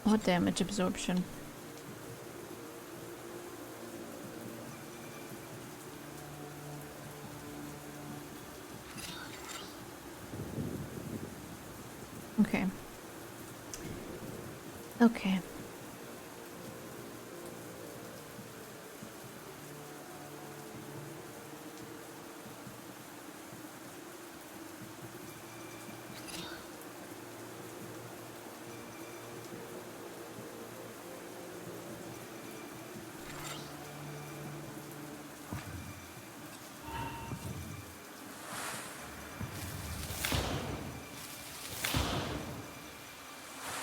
What damage absorption? Okay. Okay.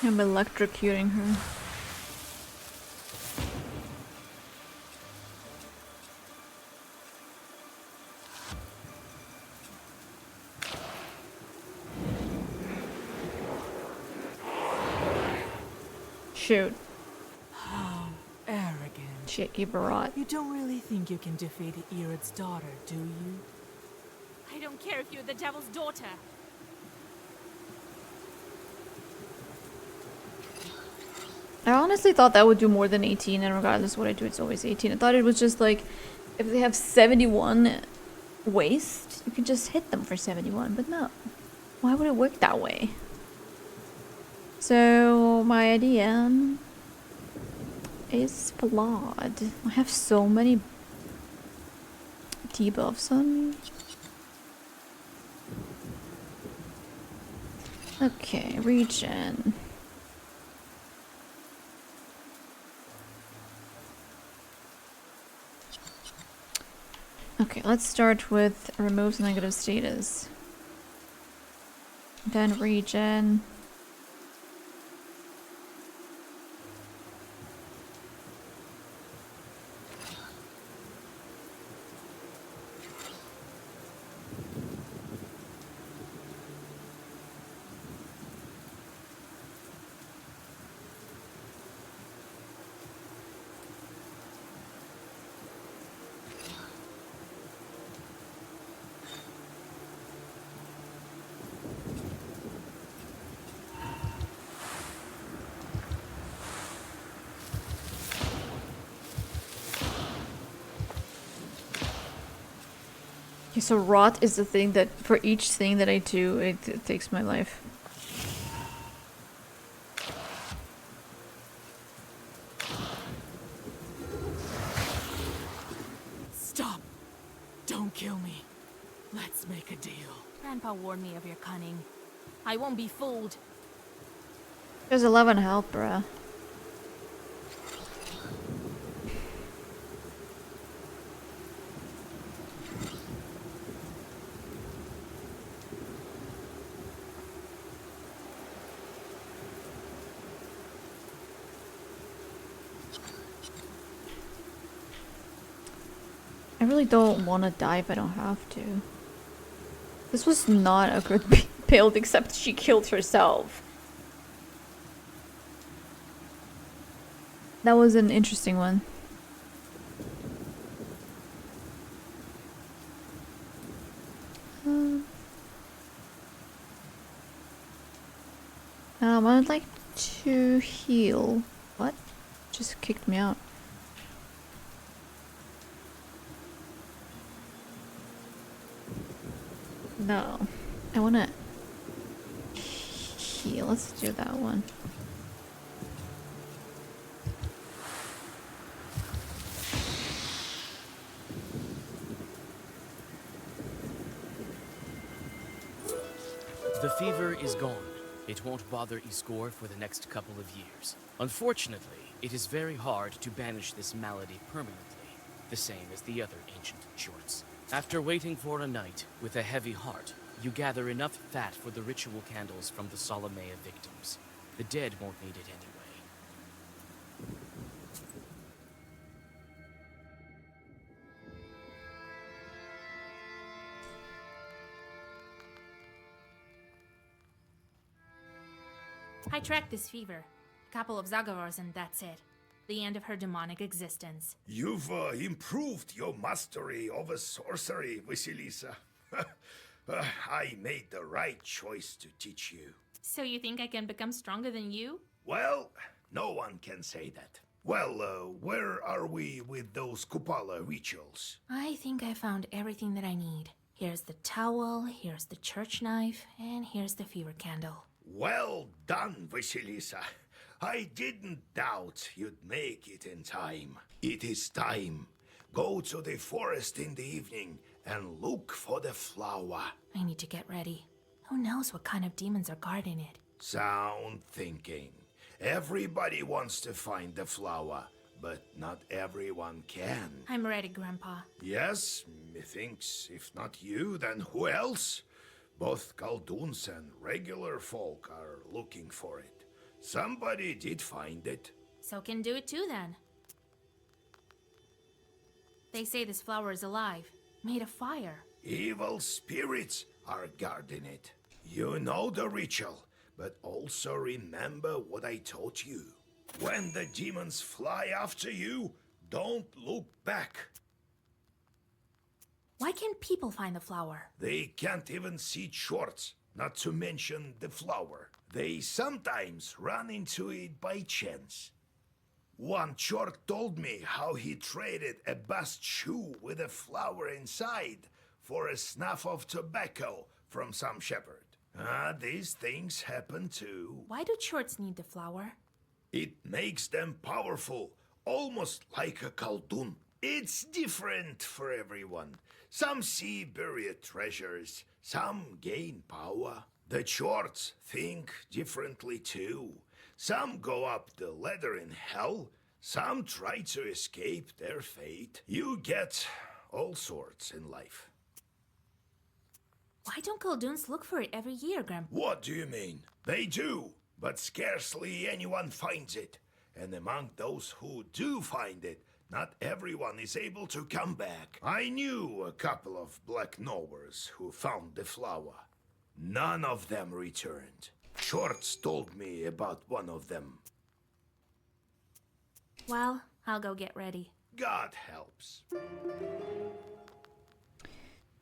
I'm electrocuting her. Shoot. How arrogant. Shaky Barat. You don't really think you can defeat Irod's daughter, do you? I don't care if you're the devil's daughter. I honestly thought that would do more than 18, and regardless of what I do, it's always 18. I thought it was just like, if they have 71 waste, you can just hit them for 71, but no. Why would it work that way? So, my idea is flawed. I have so many debuffs on me. Okay, regen. Okay, let's start with removes negative status. Then regen. Okay, so rot is the thing that, for each thing that I do, it takes my life. Stop! Don't kill me. Let's make a deal. Grandpa warned me of your cunning. I won't be fooled. There's 11 health, bruh. I really don't want to die if I don't have to. This was not a good build, except she killed herself. That was an interesting one. I'd like to heal. What? Just kicked me out. No. I wanna heal. Let's do that one. The fever is gone. It won't bother Isgor for the next couple of years. Unfortunately, it is very hard to banish this malady permanently, the same as the other ancient Chorts. After waiting for a night with a heavy heart, you gather enough fat for the ritual candles from the Solomea victims. The dead won't need it anyway. I tracked this fever. A couple of Zagavars and that's it. The end of her demonic existence. You've improved your mastery over sorcery, Vasilisa. I made the right choice to teach you. So you think I can become stronger than you? Well, no one can say that. Well, where are we with those Kupala rituals? I think I found everything that I need. Here's the towel, here's the church knife, and here's the fever candle. Well done, Vasilisa. I didn't doubt you'd make it in time. It is time. Go to the forest in the evening and look for the flower. I need to get ready. Who knows what kind of demons are guarding it? Sound thinking. Everybody wants to find the flower, but not everyone can. I'm ready, Grandpa. Yes, methinks if not you, then who else? Both Kalduns and regular folk are looking for it. Somebody did find it. So can do it too then. They say this flower is alive, made of fire. Evil spirits are guarding it. You know the ritual, but also remember what I taught you. When the demons fly after you, don't look back. Why can't people find the flower? They can't even see Chorts, not to mention the flower. They sometimes run into it by chance. One Chort told me how he traded a bast shoe with a flower inside for a snuff of tobacco from some shepherd. These things happen too. Why do Chorts need the flower? It makes them powerful, almost like a Khaldun. It's different for everyone. Some see buried treasures, some gain power. The Chorts think differently too. Some go up the ladder in hell, some try to escape their fate. You get all sorts in life. Why don't Kalduns look for it every year, Grandpa? What do you mean? They do, but scarcely anyone finds it. And among those who do find it, not everyone is able to come back. I knew a couple of Black Knowers who found the flower. None of them returned. Chorts told me about one of them. Well, I'll go get ready. God helps.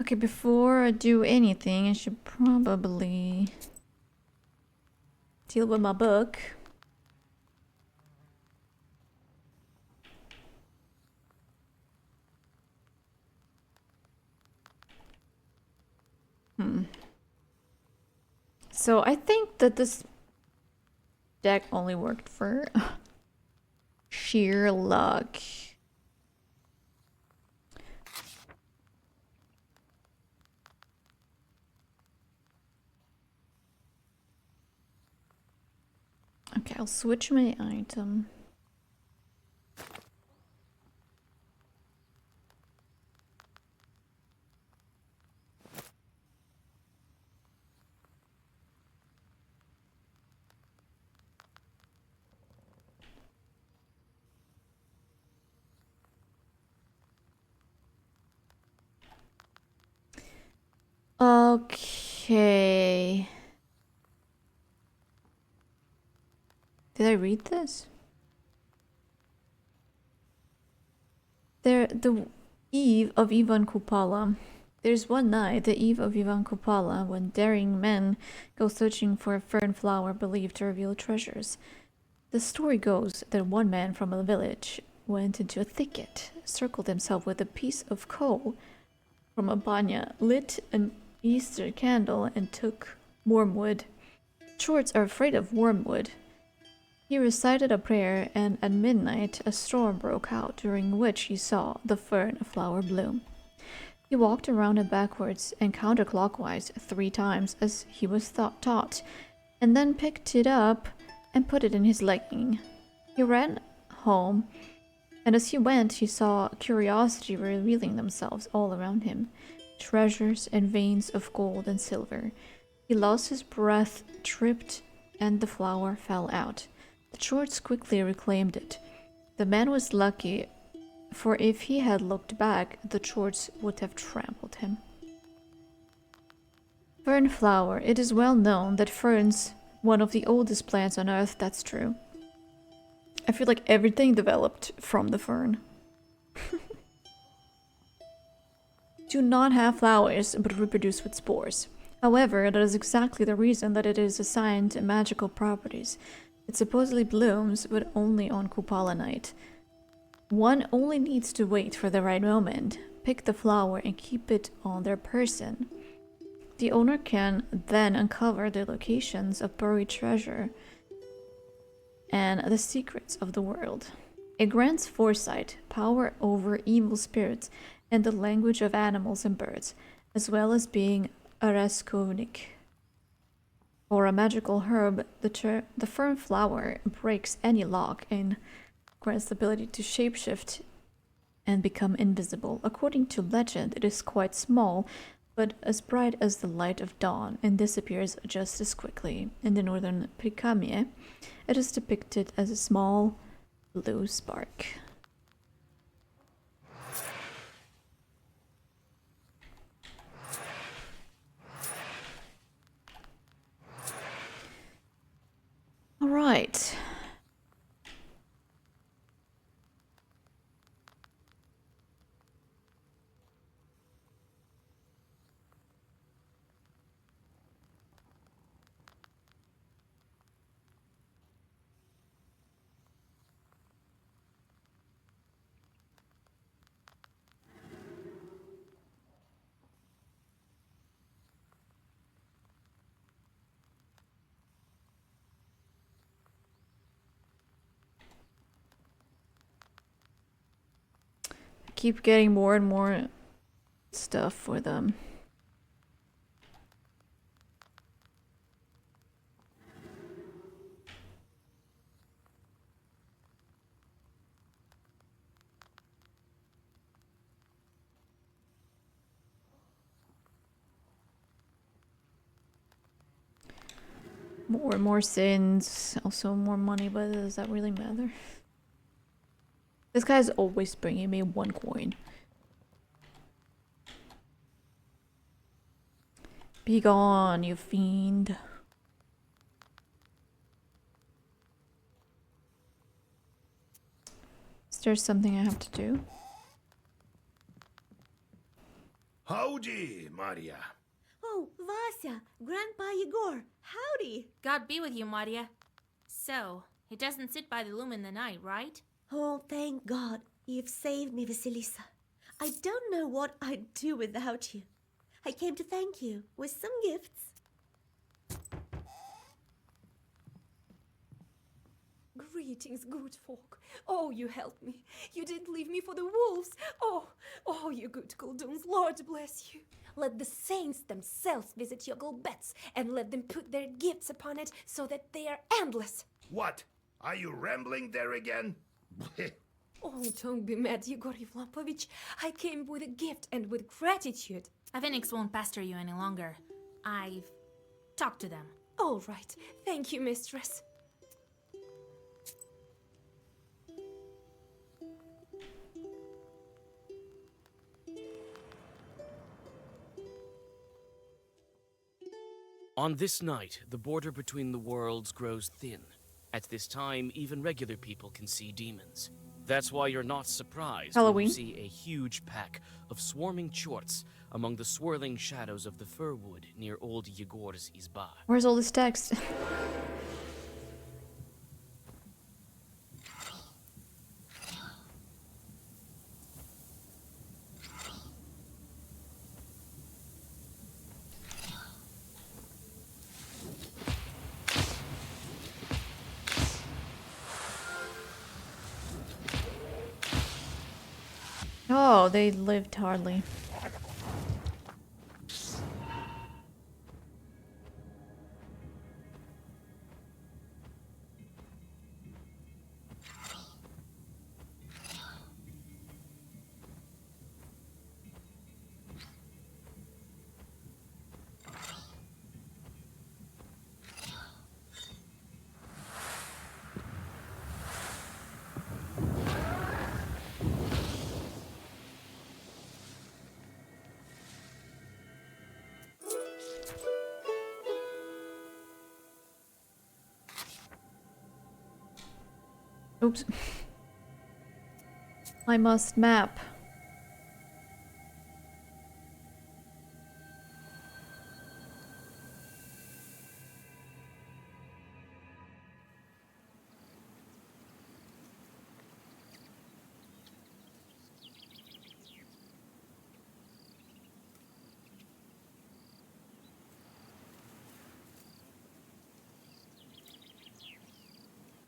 Okay, before I do anything, I should probably deal with my book. So I think that this deck only worked for sheer luck. Okay, I'll switch my item. Okay. Did I read this? The eve of Ivan Kupala. There's one night, the eve of Ivan Kupala, when daring men go searching for a fern flower believed to reveal treasures. The story goes that one man from a village went into a thicket, circled himself with a piece of coal from a banya, lit an Easter candle, and took wormwood. Chorts are afraid of wormwood. He recited a prayer, and at midnight a storm broke out, during which he saw the fern flower bloom. He walked around it backwards and counterclockwise 3 times as he was taught, and then picked it up and put it in his legging. He ran home, and as he went, he saw curiosity revealing themselves all around him, treasures and veins of gold and silver. He lost his breath, tripped, and the flower fell out. The Chorts quickly reclaimed it. The man was lucky, for if he had looked back, the Chorts would have trampled him. Fern flower. It is well known that ferns, one of the oldest plants on Earth, that's true. I feel like everything developed from the fern. Do not have flowers, but reproduce with spores. However, that is exactly the reason that it is assigned magical properties. It supposedly blooms, but only on Kupala night. One only needs to wait for the right moment, pick the flower and keep it on their person. The owner can then uncover the locations of buried treasure and the secrets of the world. It grants foresight, power over evil spirits, and the language of animals and birds, as well as being a raskovnik, or a magical herb. The fern flower breaks any lock and grants the ability to shapeshift and become invisible. According to legend, it is quite small, but as bright as the light of dawn, and disappears just as quickly. In the northern Prikamye, it is depicted as a small blue spark. All right. Keep getting more and more stuff for them. More and more sins, also more money, but does that really matter? This guy's always bringing me 1 coin. Be gone, you fiend. Is there something I have to do? Howdy, Maria. Oh, Vasya, Grandpa Yegor, howdy! God be with you, Maria. So, it doesn't sit by the loom in the night, right? Oh, thank God, you've saved me, Vasilisa. I don't know what I'd do without you. I came to thank you with some gifts. Greetings, good folk. Oh, you helped me. You didn't leave me for the wolves. Oh, you good Kulduns, Lord bless you. Let the saints themselves visit your beds, and let them put their gifts upon it so that they are endless. What? Are you rambling there again? Oh, don't be mad, Yegor Yevlapovich. I came with a gift and with gratitude. Avenix won't pester you any longer. I've talked to them. All right. Thank you, mistress. On this night, the border between the worlds grows thin. At this time, even regular people can see demons. That's why you're not surprised when Halloween. you see a huge pack of swarming chorts among the swirling shadows of the fir wood near old Yegor's izba. Where's all this text? Oh, they lived hardly. Oops. I must map.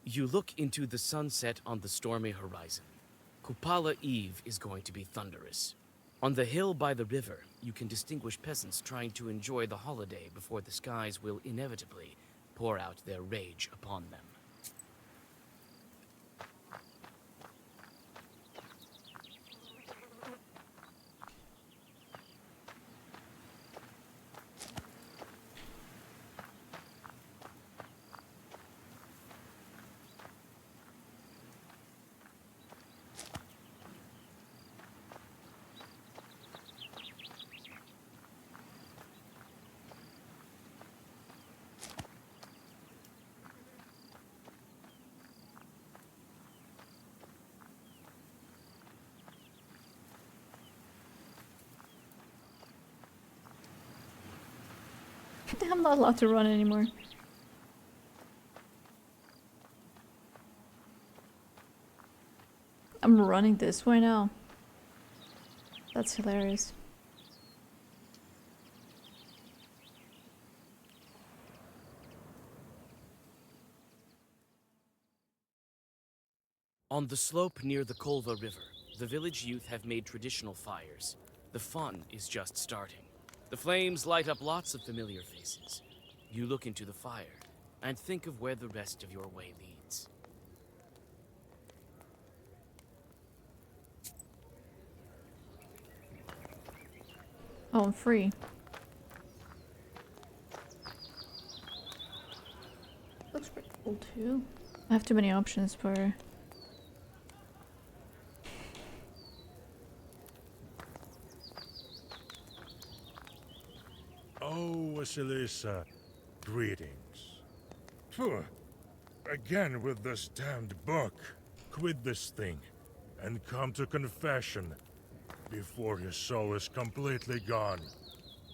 You look into the sunset on the stormy horizon. Kupala Eve is going to be thunderous. On the hill by the river, you can distinguish peasants trying to enjoy the holiday before the skies will inevitably pour out their rage upon them. I'm not allowed to run anymore. I'm running this way now. That's hilarious. On the slope near the Kolva River, the village youth have made traditional fires. The fun is just starting. The flames light up lots of familiar faces. You look into the fire and think of where the rest of your way leads. Oh, I'm free. Looks pretty cool too. I have too many options for... Oh, Vasilisa, greetings. Phew. Again with this damned book. Quit this thing, and come to confession, before your soul is completely gone.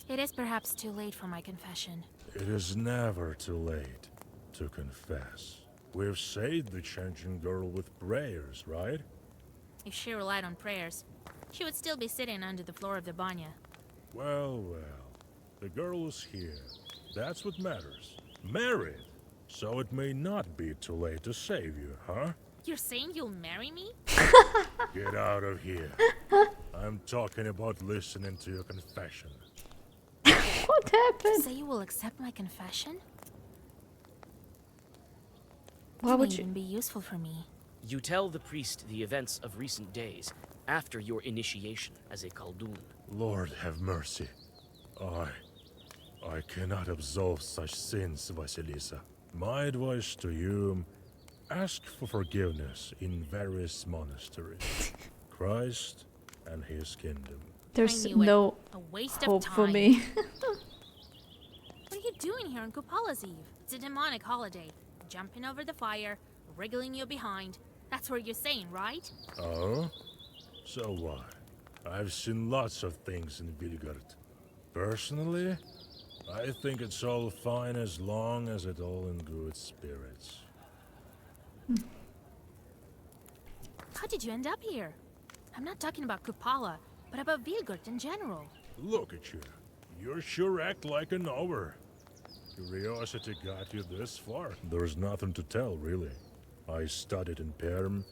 It is perhaps too late for my confession. It is never too late to confess. We've saved the changing girl with prayers, right? If she relied on prayers, she would still be sitting under the floor of the banya. Well, well. The girl is here. That's what matters. Married. So it may not be too late to save you, huh? You're saying you'll marry me? Get out of here. I'm talking about listening to your confession. What happened? Say you will accept my confession? Why would May you? even be useful for me. You tell the priest the events of recent days after your initiation as a Khaldun. Lord have mercy. I cannot absolve such sins, Vasilisa. My advice to you, ask for forgiveness in various monasteries. Christ and his kingdom. There's I knew it. no A waste hope of time. for me. What are you doing here on Kupala's Eve? It's a demonic holiday. Jumping over the fire, wriggling you behind. That's what you're saying, right? Oh? So what? I've seen lots of things in Vilgard. Personally, I think it's all fine as long as it's all in good spirits. How did you end up here? I'm not talking about Kupala, but about Vilgard in general. Look at you. You sure act like a knower. Curiosity got you this far. There's nothing to tell, really. I studied in Perm,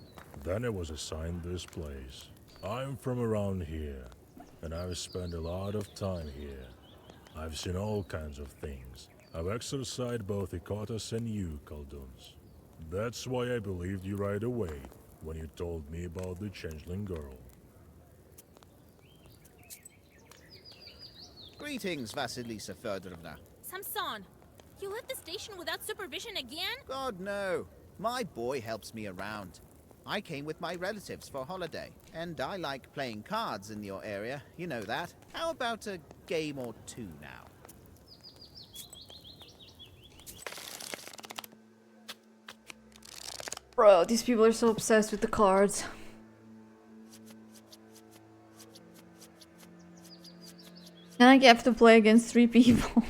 then I was assigned this place. I'm from around here, and I've spent a lot of time here. I've seen all kinds of things. I've exercised both Ikotas and you, Khalduns. That's why I believed you right away when you told me about the changeling girl. Greetings, Vasilisa Fedorovna. Samson, you left the station without supervision again? God, no. My boy helps me around. I came with my relatives for a holiday, and I like playing cards in your area, you know that. How about a game or two now? Bro, these people are so obsessed with the cards. And I have to play against 3 people.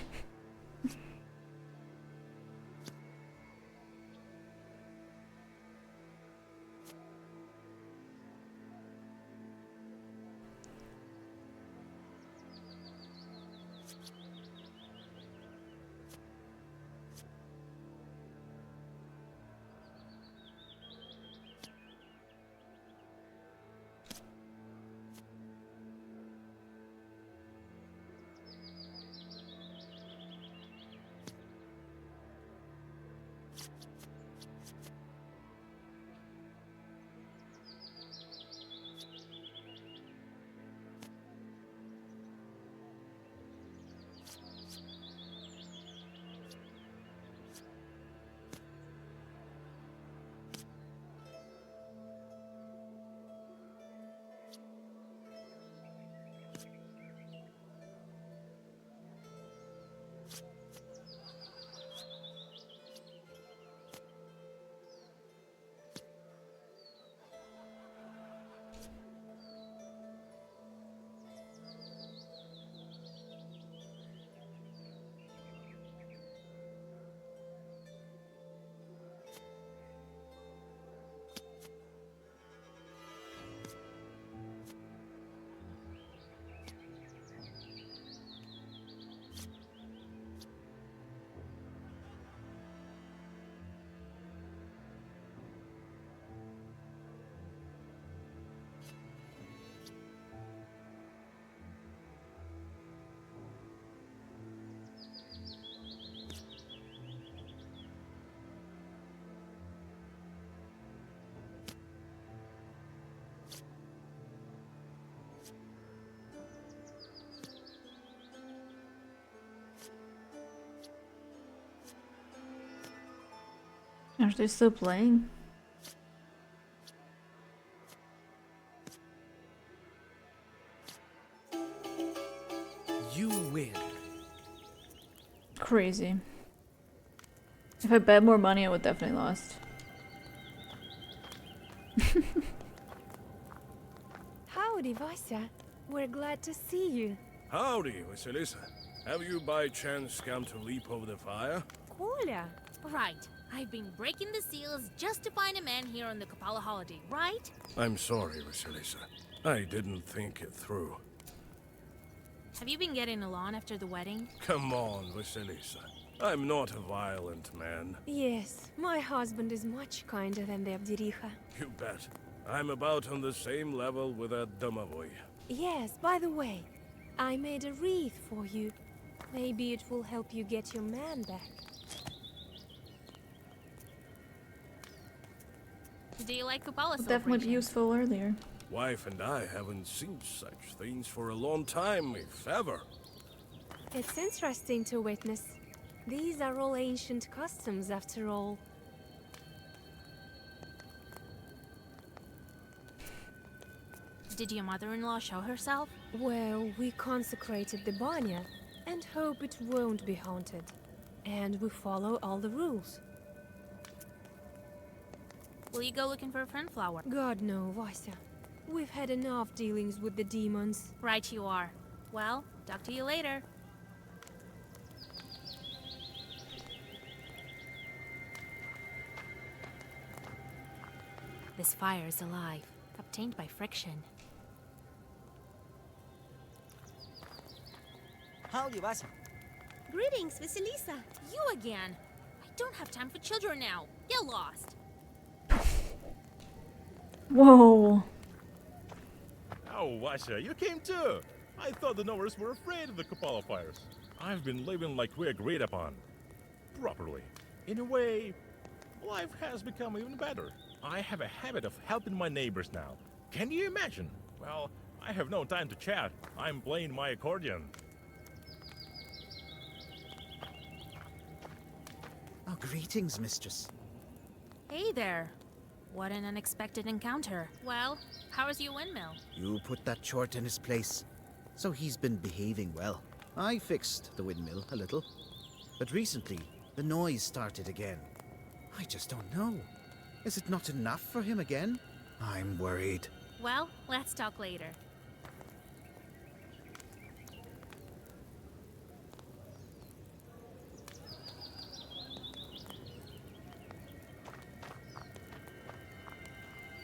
Are they still playing? You win. Crazy. If I bet more money, I would definitely lost. Howdy, Vasya. We're glad to see you. Howdy, Vasilisa. Have you by chance come to leap over the fire? Kolya. Right. I've been breaking the seals just to find a man here on the Kapala holiday, right? I'm sorry, Vasilisa. I didn't think it through. Have you been getting along after the wedding? Come on, Vasilisa. I'm not a violent man. Yes, my husband is much kinder than the Abdiricha. You bet. I'm about on the same level with that Domovoy. Yes, by the way, I made a wreath for you. Maybe it will help you get your man back. Do you like Kapala Would definitely be useful earlier. Wife and I haven't seen such things for a long time, if ever. It's interesting to witness. These are all ancient customs, after all. Did your mother-in-law show herself? Well, we consecrated the banya and hope it won't be haunted. And we follow all the rules. Will you go looking for a friend flower? God no, Vasya. We've had enough dealings with the demons. Right you are. Well, talk to you later. This fire is alive, obtained by friction. Howdy, Vasya. Greetings, Vasilisa. You again. I don't have time for children now. Get lost. Whoa. Oh, Vasya, you came too. I thought the Novers were afraid of the Kapala fires. I've been living like we agreed upon. Properly. In a way, life has become even better. I have a habit of helping my neighbors now. Can you imagine? Well, I have no time to chat. I'm playing my accordion. Oh, greetings, mistress. Hey there. What an unexpected encounter. Well, how is your windmill? You put that chort in his place, so he's been behaving well. I fixed the windmill a little, but recently the noise started again. I just don't know. Is it not enough for him again? I'm worried. Well, let's talk later.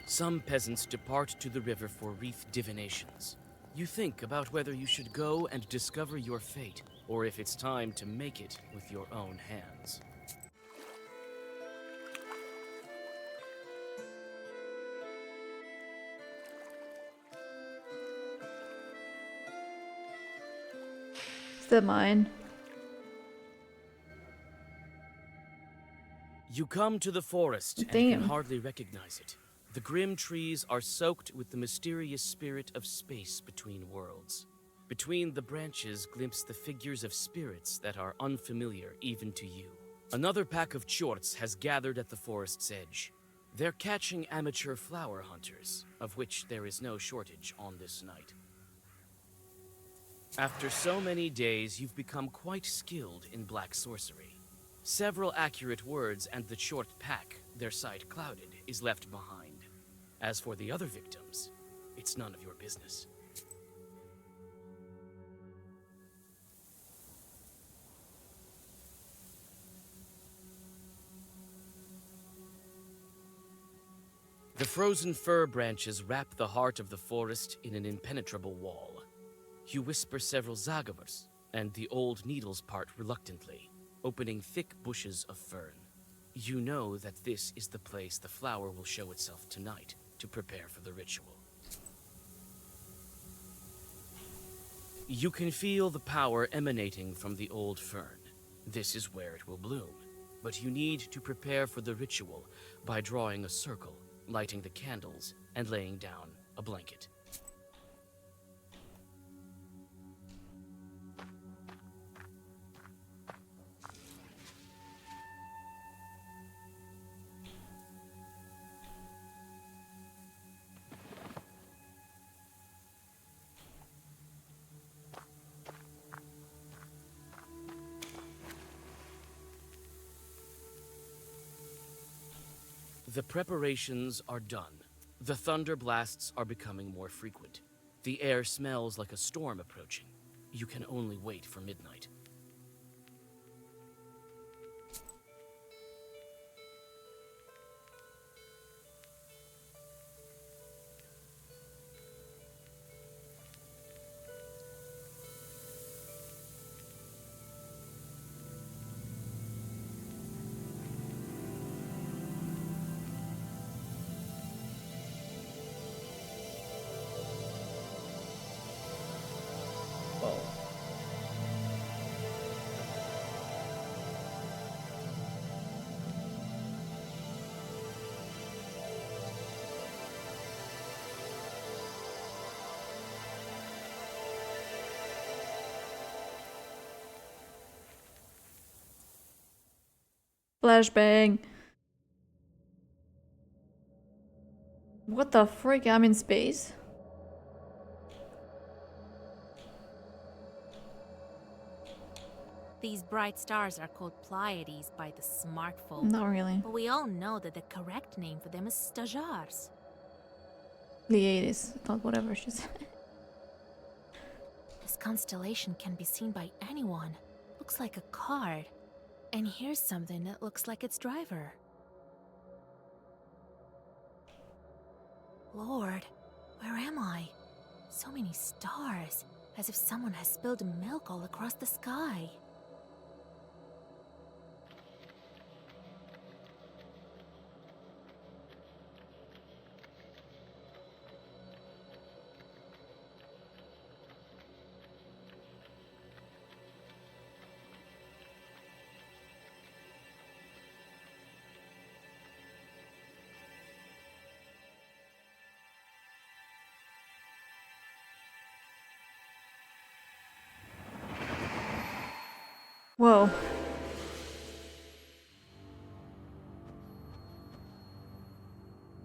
Some peasants depart to the river for wreath divinations. You think about whether you should go and discover your fate, or if it's time to make it with your own hands. Is that mine? You come to the forest and Damn. can hardly recognize it. The grim trees are soaked with the mysterious spirit of space between worlds. Between the branches glimpse the figures of spirits that are unfamiliar even to you. Another pack of Chorts has gathered at the forest's edge. They're catching amateur flower hunters, of which there is no shortage on this night. After so many days, you've become quite skilled in black sorcery. Several accurate words and the Chort pack, their sight clouded, is left behind. As for the other victims, it's none of your business. The frozen fir branches wrap the heart of the forest in an impenetrable wall. You whisper several zagavers, and the old needles part reluctantly, opening thick bushes of fern. You know that this is the place the flower will show itself tonight to prepare for the ritual. You can feel the power emanating from the old fern. This is where it will bloom, but you need to prepare for the ritual by drawing a circle, lighting the candles, and laying down a blanket. The preparations are done. The thunder blasts are becoming more frequent. The air smells like a storm approaching. You can only wait for midnight. Flashbang. What the frick? I'm in space? These bright stars are called Pleiades by the smart folk. Not really. But we all know that the correct name for them is Stajars. Pleiades. Not whatever she said. This constellation can be seen by anyone. Looks like a card. And here's something that looks like its driver. Lord, where am I? So many stars, as if someone has spilled milk all across the sky. Whoa.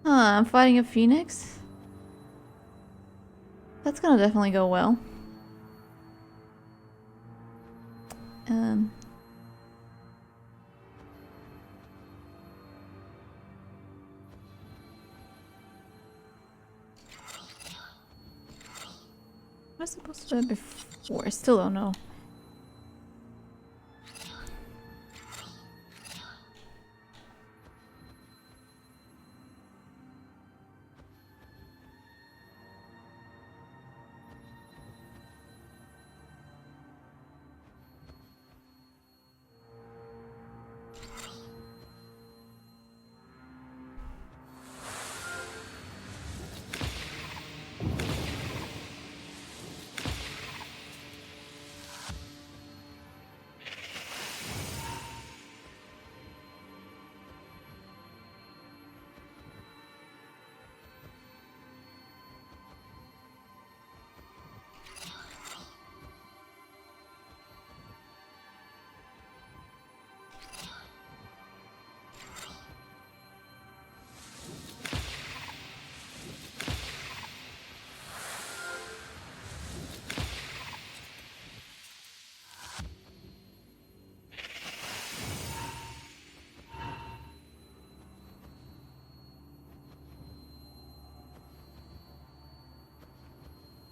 Huh, I'm fighting a phoenix? That's gonna definitely go well. I supposed to do that before? I still don't know.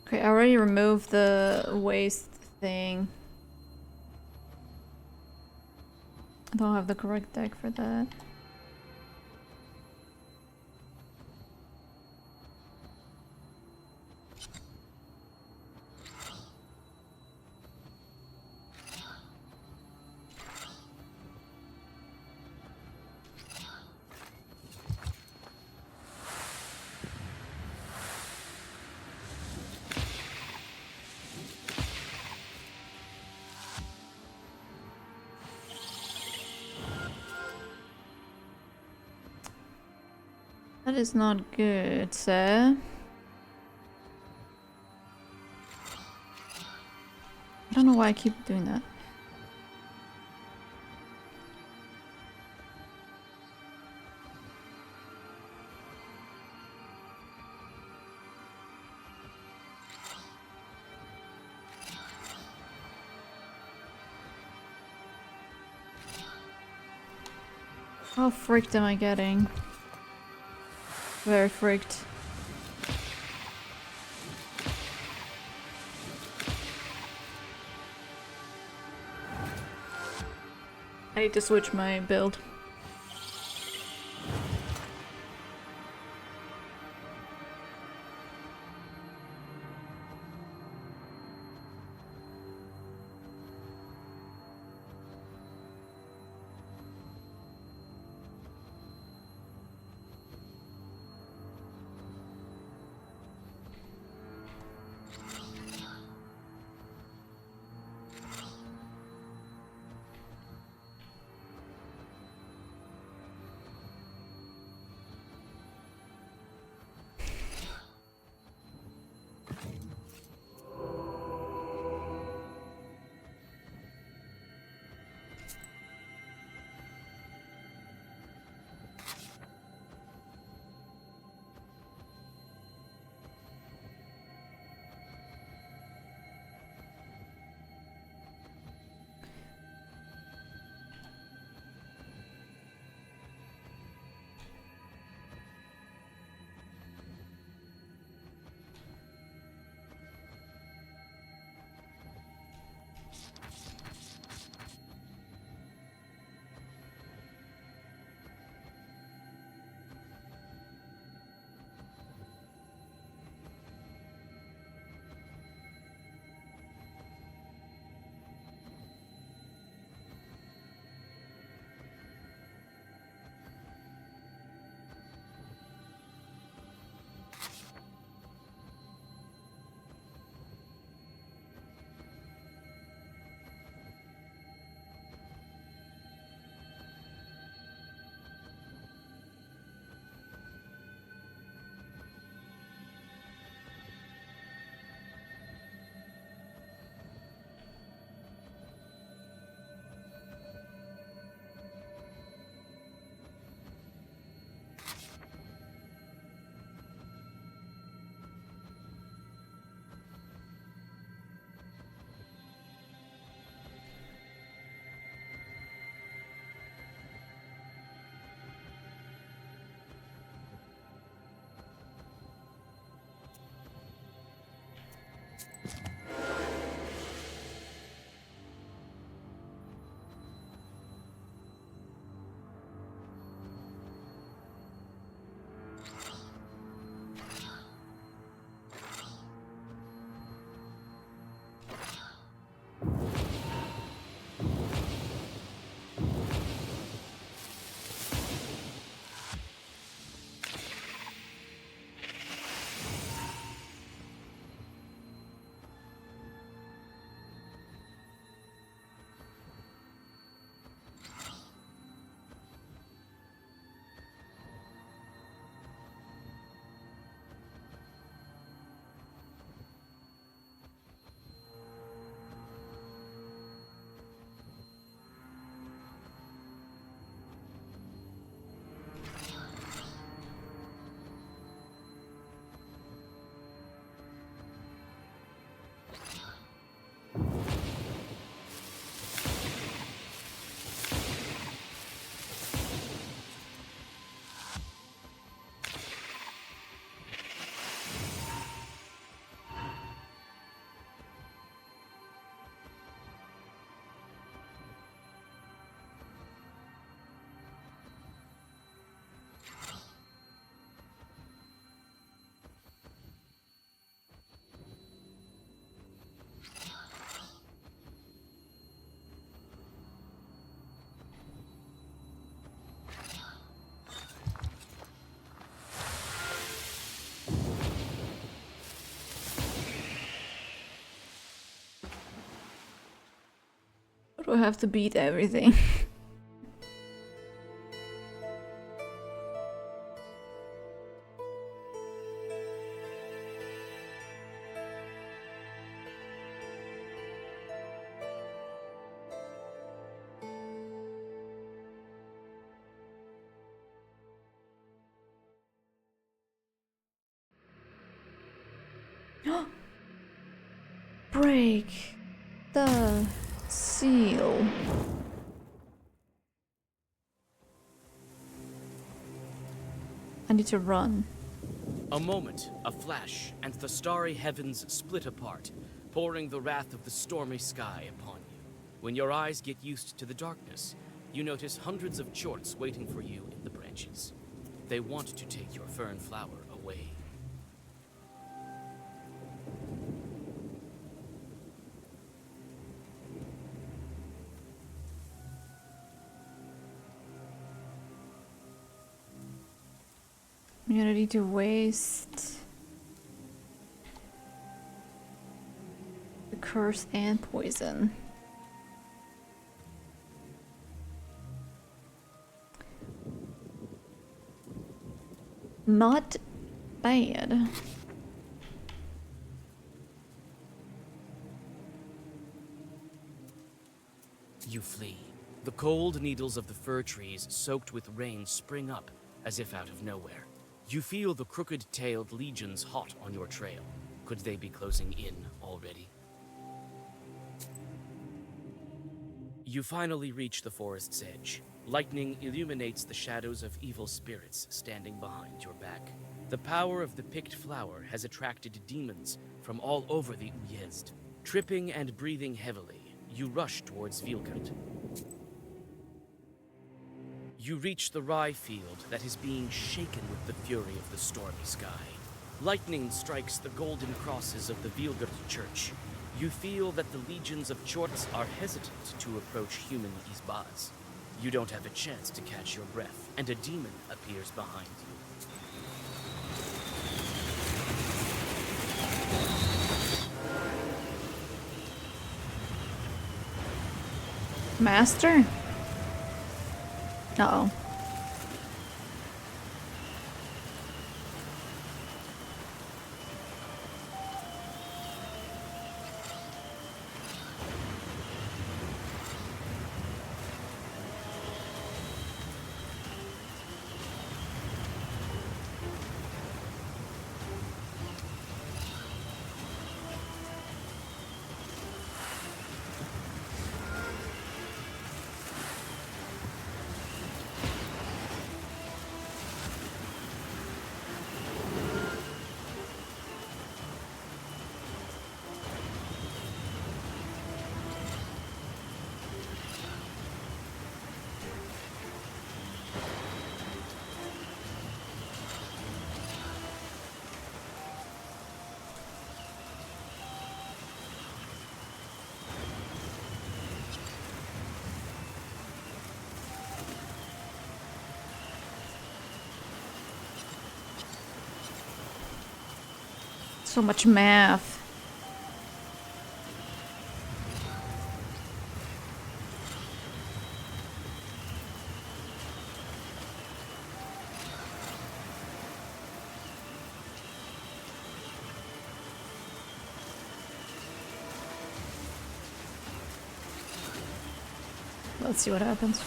Okay, I already removed the waste thing. I don't have the correct deck for that. That is not good, sir. I don't know why I keep doing that. How freaked am I getting? Very freaked. I need to switch my build. do I have to beat everything? Break the seal. I need to run. A moment, a flash, and the starry heavens split apart, pouring the wrath of the stormy sky upon you. When your eyes get used to the darkness, you notice hundreds of chorts waiting for you in the branches. They want to take your fern flower away. Immunity to waste. The curse and poison. Not bad. You flee. The cold needles of the fir trees, soaked with rain, spring up as if out of nowhere. You feel the crooked-tailed legions hot on your trail. Could they be closing in already? You finally reach the forest's edge. Lightning illuminates the shadows of evil spirits standing behind your back. The power of the picked flower has attracted demons from all over the Uyezd. Tripping and breathing heavily, you rush towards Vilgard. You reach the rye field that is being shaken with the fury of the stormy sky. Lightning strikes the golden crosses of the Vilgard church. You feel that the legions of Chorts are hesitant to approach human Izbaz. You don't have a chance to catch your breath, and a demon appears behind you. Master? Uh-oh. So much math. Let's see what happens.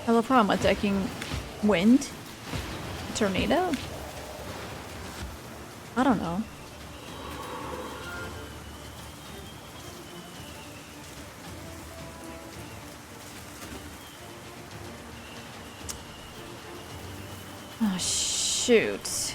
I love how I'm attacking wind. Tornado? I don't know. Oh, shoot.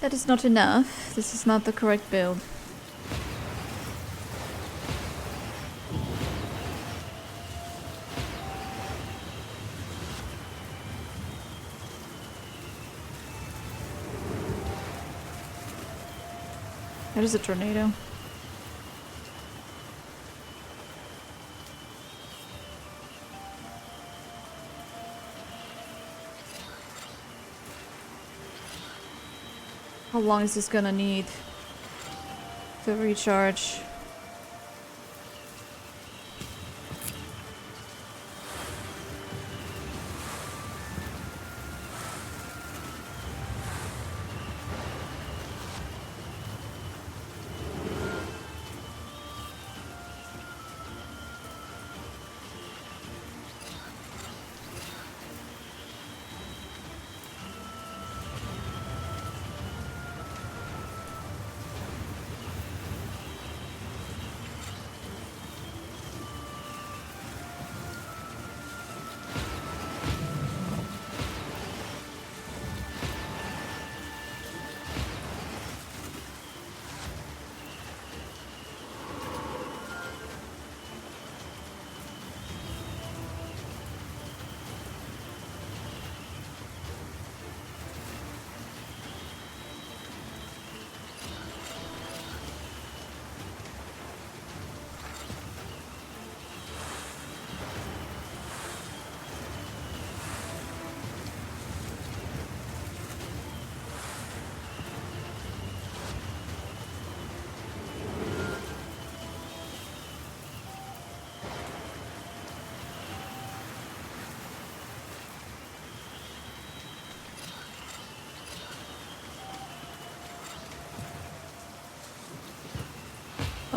That is not enough. This is not the correct build. There's a tornado. How long is this gonna need to recharge?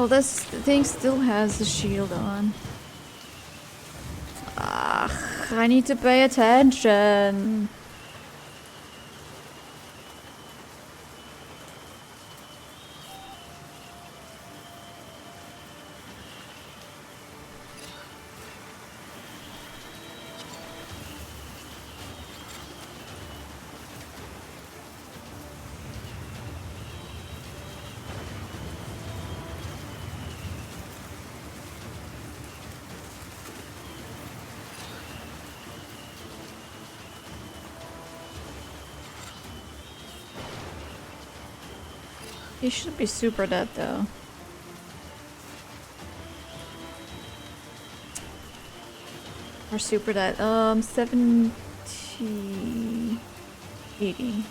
Oh, this thing still has the shield on. Ah, I need to pay attention. He should be super dead though. Or super dead. 70... 80.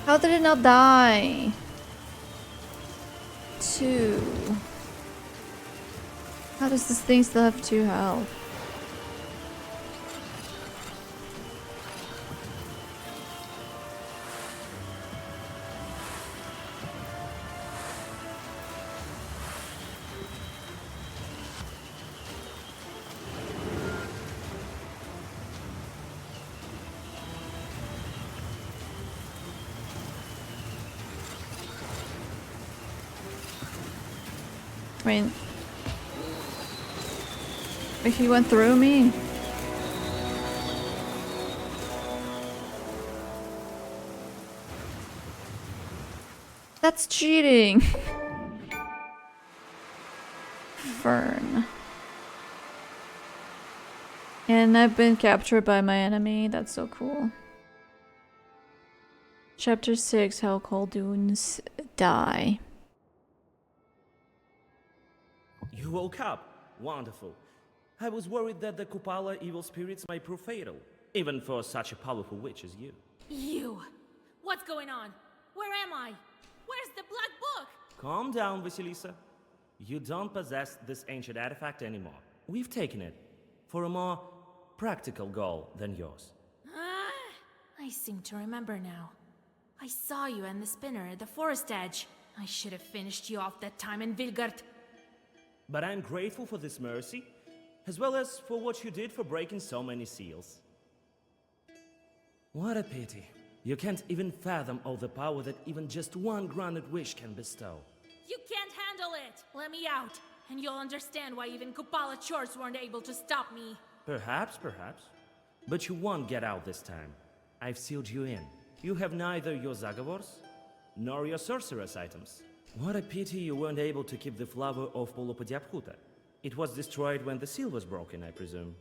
How did it not die? 2. How does this thing still have 2 health? I mean, if he went through me. That's cheating. Fern. And I've been captured by my enemy. That's so cool. Chapter 6, How Khulduns Die. You woke up. Wonderful. I was worried that the Kupala evil spirits might prove fatal, even for such a powerful witch as you. You! What's going on? Where am I? Where's the Black Book? Calm down, Vasilisa. You don't possess this ancient artifact anymore. We've taken it for a more practical goal than yours. I seem to remember now. I saw you and the spinner at the forest edge. I should have finished you off that time in Vilgard. But I'm grateful for this mercy, as well as for what you did for breaking so many seals. What a pity. You can't even fathom all the power that even just one granted wish can bestow. You can't handle it! Let me out, and you'll understand why even Kupala Chorts weren't able to stop me. Perhaps. But you won't get out this time. I've sealed you in. You have neither your Zagavors, nor your sorceress items. What a pity you weren't able to keep the flower of Polopodiaphuta. It was destroyed when the seal was broken, I presume.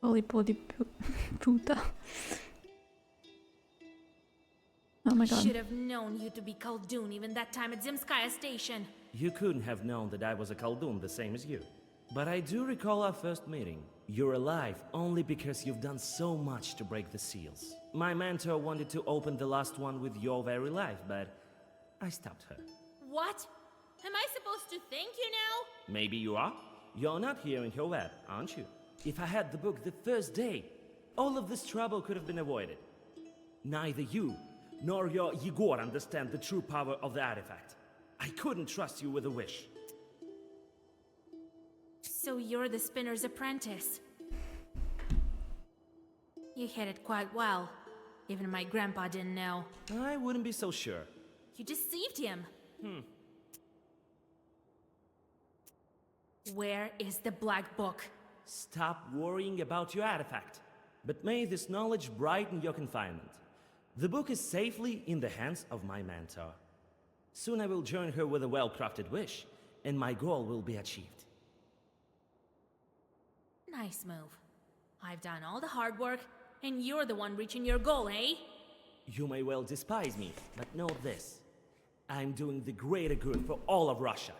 Holy puta. Oh my god. Should have known you to be Khaldun even that time at Zemskaya Station. You couldn't have known that I was a Khaldun the same as you. But I do recall our first meeting. You're alive only because you've done so much to break the seals. My mentor wanted to open the last one with your very life, but I stopped her. What? Am I supposed to thank you now? Maybe you are. You're not here in her web, aren't you? If I had the book the first day, all of this trouble could have been avoided. Neither you nor your Yegor understand the true power of the artifact. I couldn't trust you with a wish. So you're the spinner's apprentice. You hid it quite well. Even my grandpa didn't know. I wouldn't be so sure. You deceived him. Where is the Black Book? Stop worrying about your artifact. But may this knowledge brighten your confinement. The book is safely in the hands of my mentor. Soon I will join her with a well-crafted wish, and my goal will be achieved. Nice move. I've done all the hard work, and you're the one reaching your goal, eh? You may well despise me, but know this. I'm doing the greater good for all of Russia.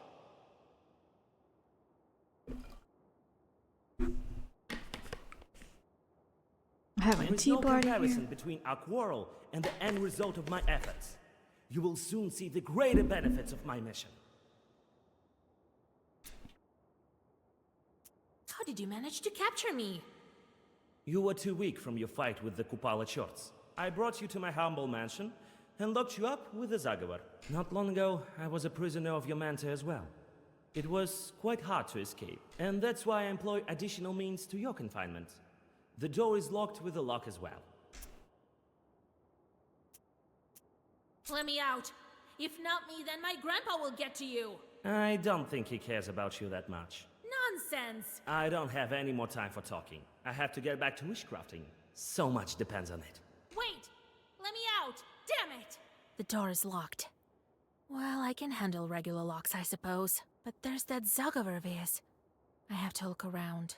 Having a tea no party comparison here. between our quarrel and the end result of my efforts. You will soon see the greater benefits of my mission. How did you manage to capture me? You were too weak from your fight with the Kupala Chorts. I brought you to my humble mansion and locked you up with the Zagavar. Not long ago, I was a prisoner of your mentor as well. It was quite hard to escape, and that's why I employ additional means to your confinement. The door is locked with a lock as well. Let me out. If not me, then my grandpa will get to you. I don't think he cares about you that much. Nonsense. I don't have any more time for talking. I have to get back to wishcrafting. So much depends on it. Wait. Let me out. Damn it. The door is locked. Well, I can handle regular locks, I suppose. But there's that Zagavar of his. I have to look around.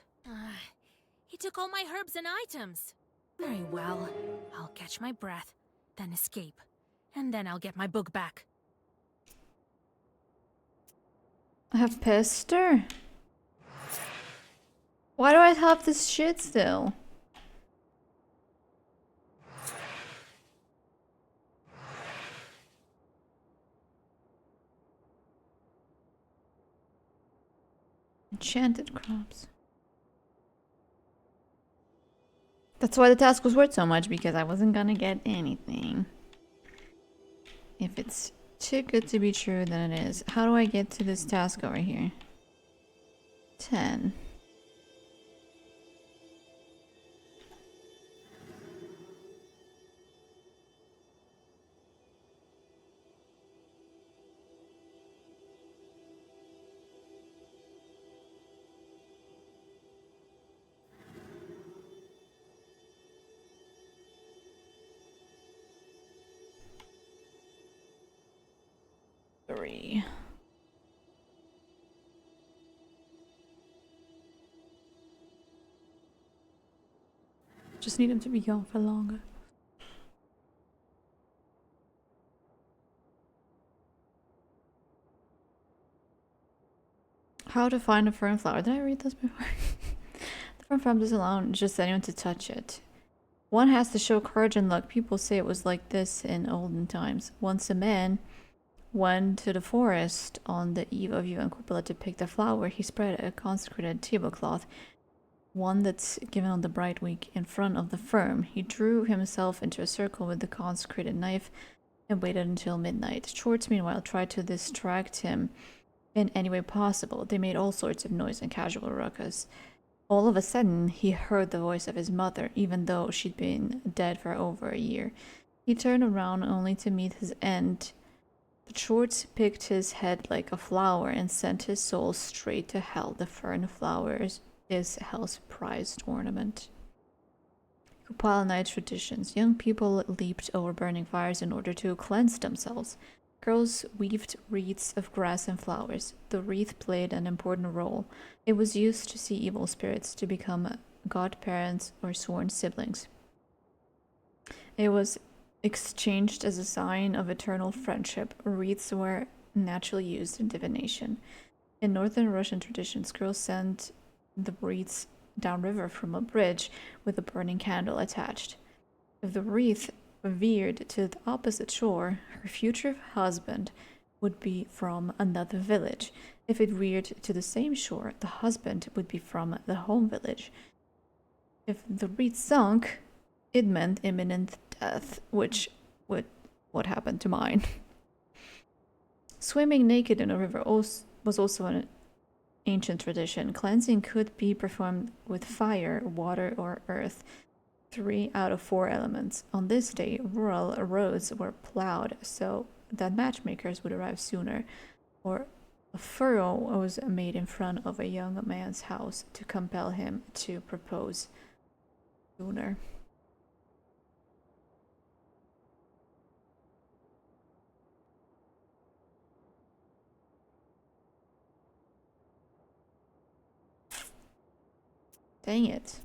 He took all my herbs and items. Very well. I'll catch my breath, then escape. And then I'll get my book back. I have Pester? Why do I have this shit still? Enchanted crops. That's why the task was worth so much, because I wasn't gonna get anything. If it's too good to be true, then it is. How do I get to this task over here? 10. Three. Just need him to be gone for longer. How to find a fern flower. Did I read this before? The fern flower doesn't allow just anyone to touch it. One has to show courage and luck. People say it was like this in olden times. Once a man went to the forest on the eve of Ivan Kupala to pick the flower. He spread a consecrated tablecloth, one that's given on the bright week, in front of the firm. He drew himself into a circle with the consecrated knife and waited until midnight. Chorts, meanwhile, tried to distract him in any way possible. They made all sorts of noise and casual ruckus. All of a sudden, he heard the voice of his mother, even though she'd been dead for over a year. He turned around only to meet his end. The Chorts picked his head like a flower and sent his soul straight to hell. The fern flowers is hell's prized ornament. Kupala night traditions. Young people leaped over burning fires in order to cleanse themselves. Girls weaved wreaths of grass and flowers. The wreath played an important role. It was used to see evil spirits to become godparents or sworn siblings. It was exchanged as a sign of eternal friendship. Wreaths were naturally used in divination. In northern Russian traditions, girls sent the wreaths downriver from a bridge with a burning candle attached. If the wreath veered to the opposite shore, her future husband would be from another village. If it veered to the same shore, the husband would be from the home village. If the wreath sunk, it meant imminent death, which would what happened to mine. Swimming naked in a river was also an ancient tradition. Cleansing could be performed with fire, water, or earth, 3 out of 4 elements. On this day, rural roads were plowed so that matchmakers would arrive sooner, or a furrow was made in front of a young man's house to compel him to propose sooner. Dang it.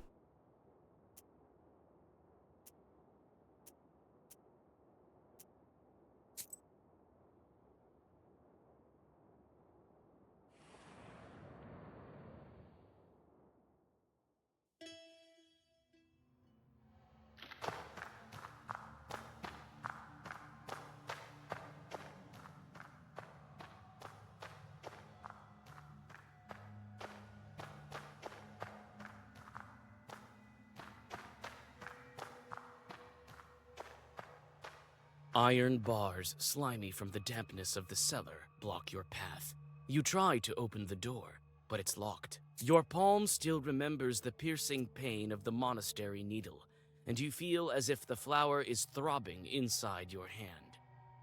Iron bars, slimy from the dampness of the cellar, block your path. You try to open the door, but it's locked. Your palm still remembers the piercing pain of the monastery needle, and you feel as if the flower is throbbing inside your hand.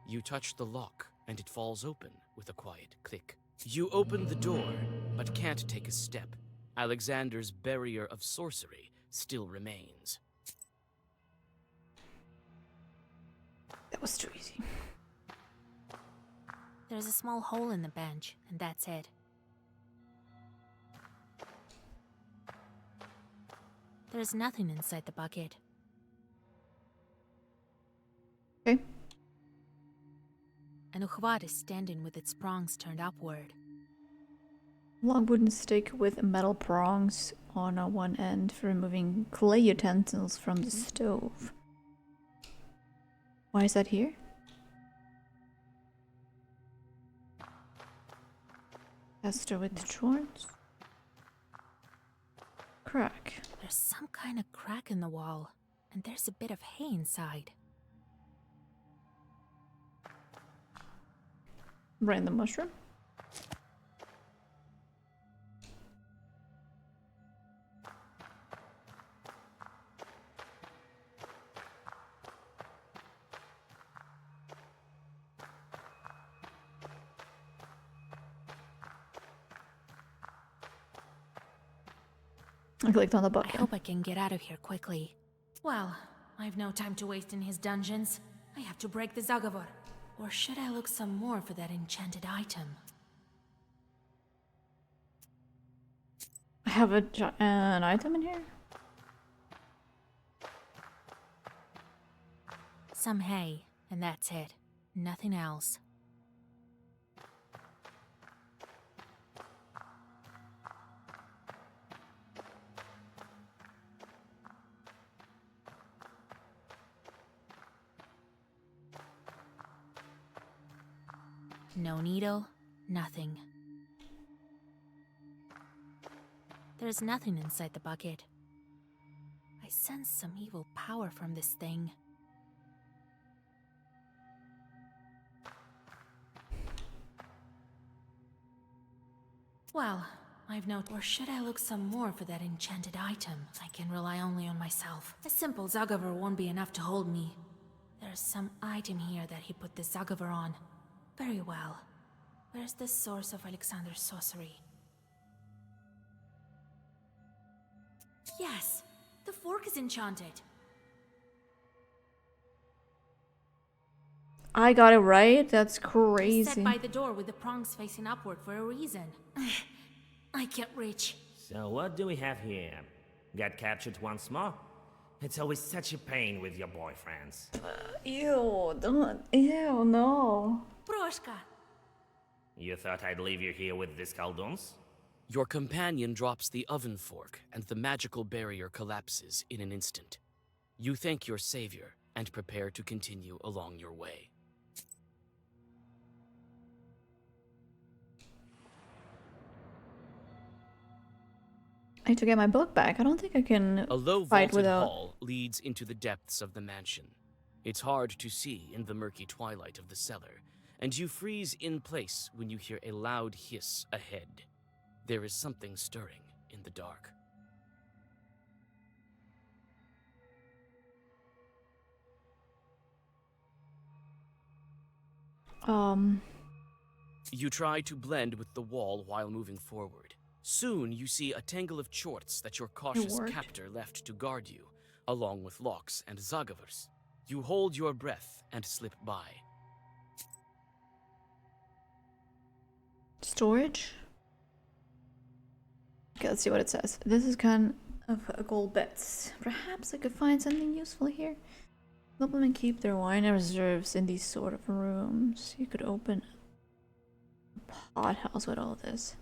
You touch the lock, and it falls open with a quiet click. You open the door, but can't take a step. Alexander's barrier of sorcery still remains. That was too easy. There's a small hole in the bench, and that's it. There's nothing inside the bucket. Okay. An uchvat is standing with its prongs turned upward. Long wooden stick with metal prongs on one end for removing clay utensils from the stove. Why is that here? Tester with the chords. Crack. There's some kind of crack in the wall, and there's a bit of hay inside. Random mushroom. I clicked on the button. I hope I can get out of here quickly. Well, I've no time to waste in his dungeons. I have to break the Zagavor. Or should I look some more for that enchanted item? I have an item in here? Some hay, and that's it. Nothing else. No needle, nothing. There's nothing inside the bucket. I sense some evil power from this thing. Well, I've no... Or should I look some more for that enchanted item? I can rely only on myself. A simple Zagavor won't be enough to hold me. There's some item here that he put the Zagavar on. Very well. Where's the source of Alexander's sorcery? Yes! The fork is enchanted. I got it right? That's It's crazy. set by the door with the prongs facing upward for a reason. I can't reach. So what do we have here? Got captured once more? It's always such a pain with your boyfriends. Ew, don't. Ew, no. Proshka! You thought I'd leave you here with these Kalduns? Your companion drops the oven fork, and the magical barrier collapses in an instant. You thank your savior and prepare to continue along your way. I need to get my book back. I don't think I can A low fight vaulted without. hall leads into the depths of the mansion. It's hard to see in the murky twilight of the cellar, and you freeze in place when you hear a loud hiss ahead. There is something stirring in the dark. You try to blend with the wall while moving forward. Soon you see a tangle of chorts that your cautious worked. captor left to guard you, along with Lox and Zagavers. You hold your breath and slip by. Storage? Okay, let's see what it says. This is kind of a gold bets. Perhaps I could find something useful here. Noblemen keep their wine and reserves in these sort of rooms. You could open a pothouse with all this.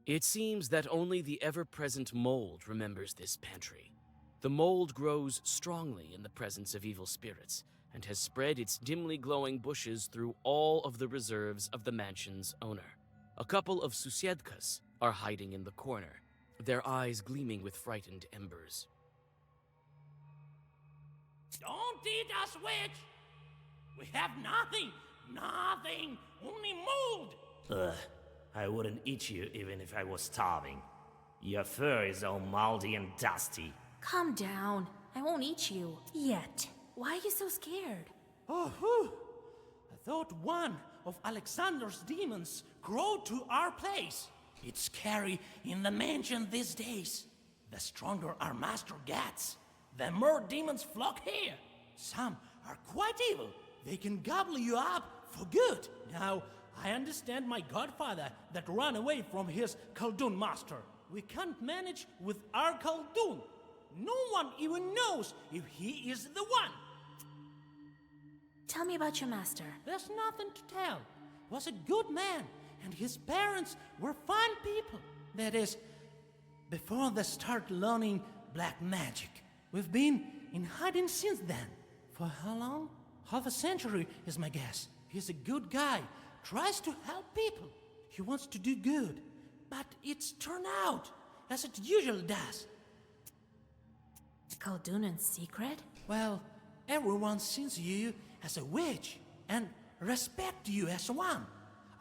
It seems that only the ever-present mold remembers this pantry. The mold grows strongly in the presence of evil spirits, and has spread its dimly glowing bushes through all of the reserves of the mansion's owner. A couple of Susiedkas are hiding in the corner, their eyes gleaming with frightened embers. Don't eat us, witch! We have nothing! Nothing! Only mold! Ugh, I wouldn't eat you even if I was starving. Your fur is all moldy and dusty. Calm down. I won't eat you. Yet. Why are you so scared? Oh, whew. I thought one of Alexander's demons grew to our place. It's scary in the mansion these days. The stronger our master gets, the more demons flock here. Some are quite evil. They can gobble you up for good. Now, I understand my godfather that ran away from his Khaldun master. We can't manage with our Khaldun. No one even knows if he is the one. Tell me about your master. There's nothing to tell. Was a good man, and his parents were fine people. That is, before they start learning black magic. We've been in hiding since then. For how long? Half a century is my guess. He's a good guy, tries to help people. He wants to do good, but it's turned out as it usually does. Khaldun's secret? Well, everyone sees you as a witch and respect you as one.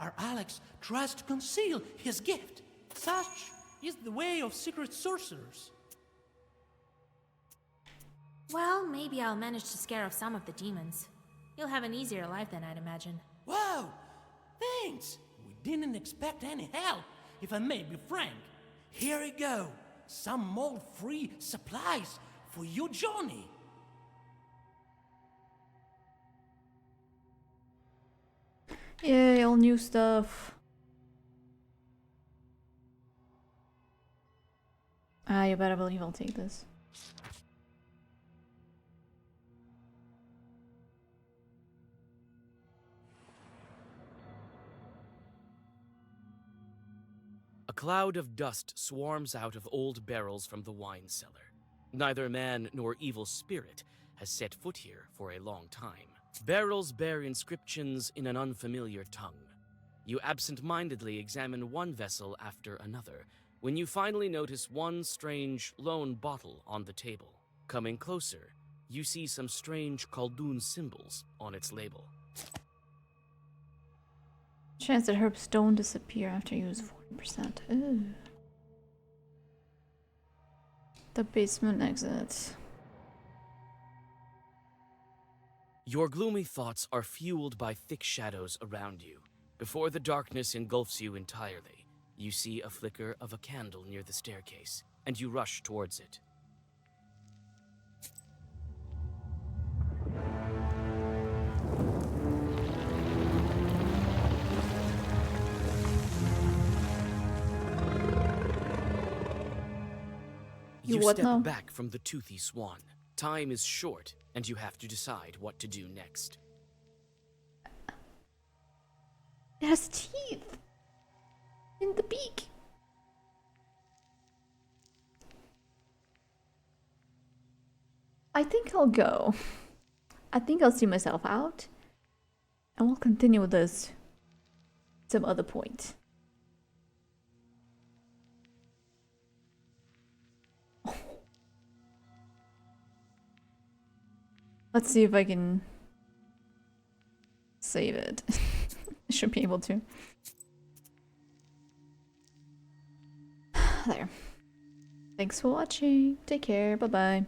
Our Alex tries to conceal his gift. Such is the way of secret sorcerers. Well, maybe I'll manage to scare off some of the demons. You'll have an easier life than I'd imagine. Whoa! Thanks! We didn't expect any help, if I may be frank. Here you go. Some mold-free supplies for your journey. Yay, all new stuff. Ah, you better believe I'll take this. A cloud of dust swarms out of old barrels from the wine cellar. Neither man nor evil spirit has set foot here for a long time. Barrels bear inscriptions in an unfamiliar tongue. You absent-mindedly examine one vessel after another, when you finally notice one strange lone bottle on the table. Coming closer, you see some strange Khaldun symbols on its label. Chance that herbs don't disappear after you use 40%. Ooh. The basement exit. Your gloomy thoughts are fueled by thick shadows around you. Before the darkness engulfs you entirely, you see a flicker of a candle near the staircase, and you rush towards it. You what step now? back from the toothy swan. Time is short, and you have to decide what to do next. It has teeth in the beak. I think I'll go. I think I'll see myself out. And we'll continue with this some other point. Let's see if I can save it. I should be able to. There. Thanks for watching. Take care. Bye bye.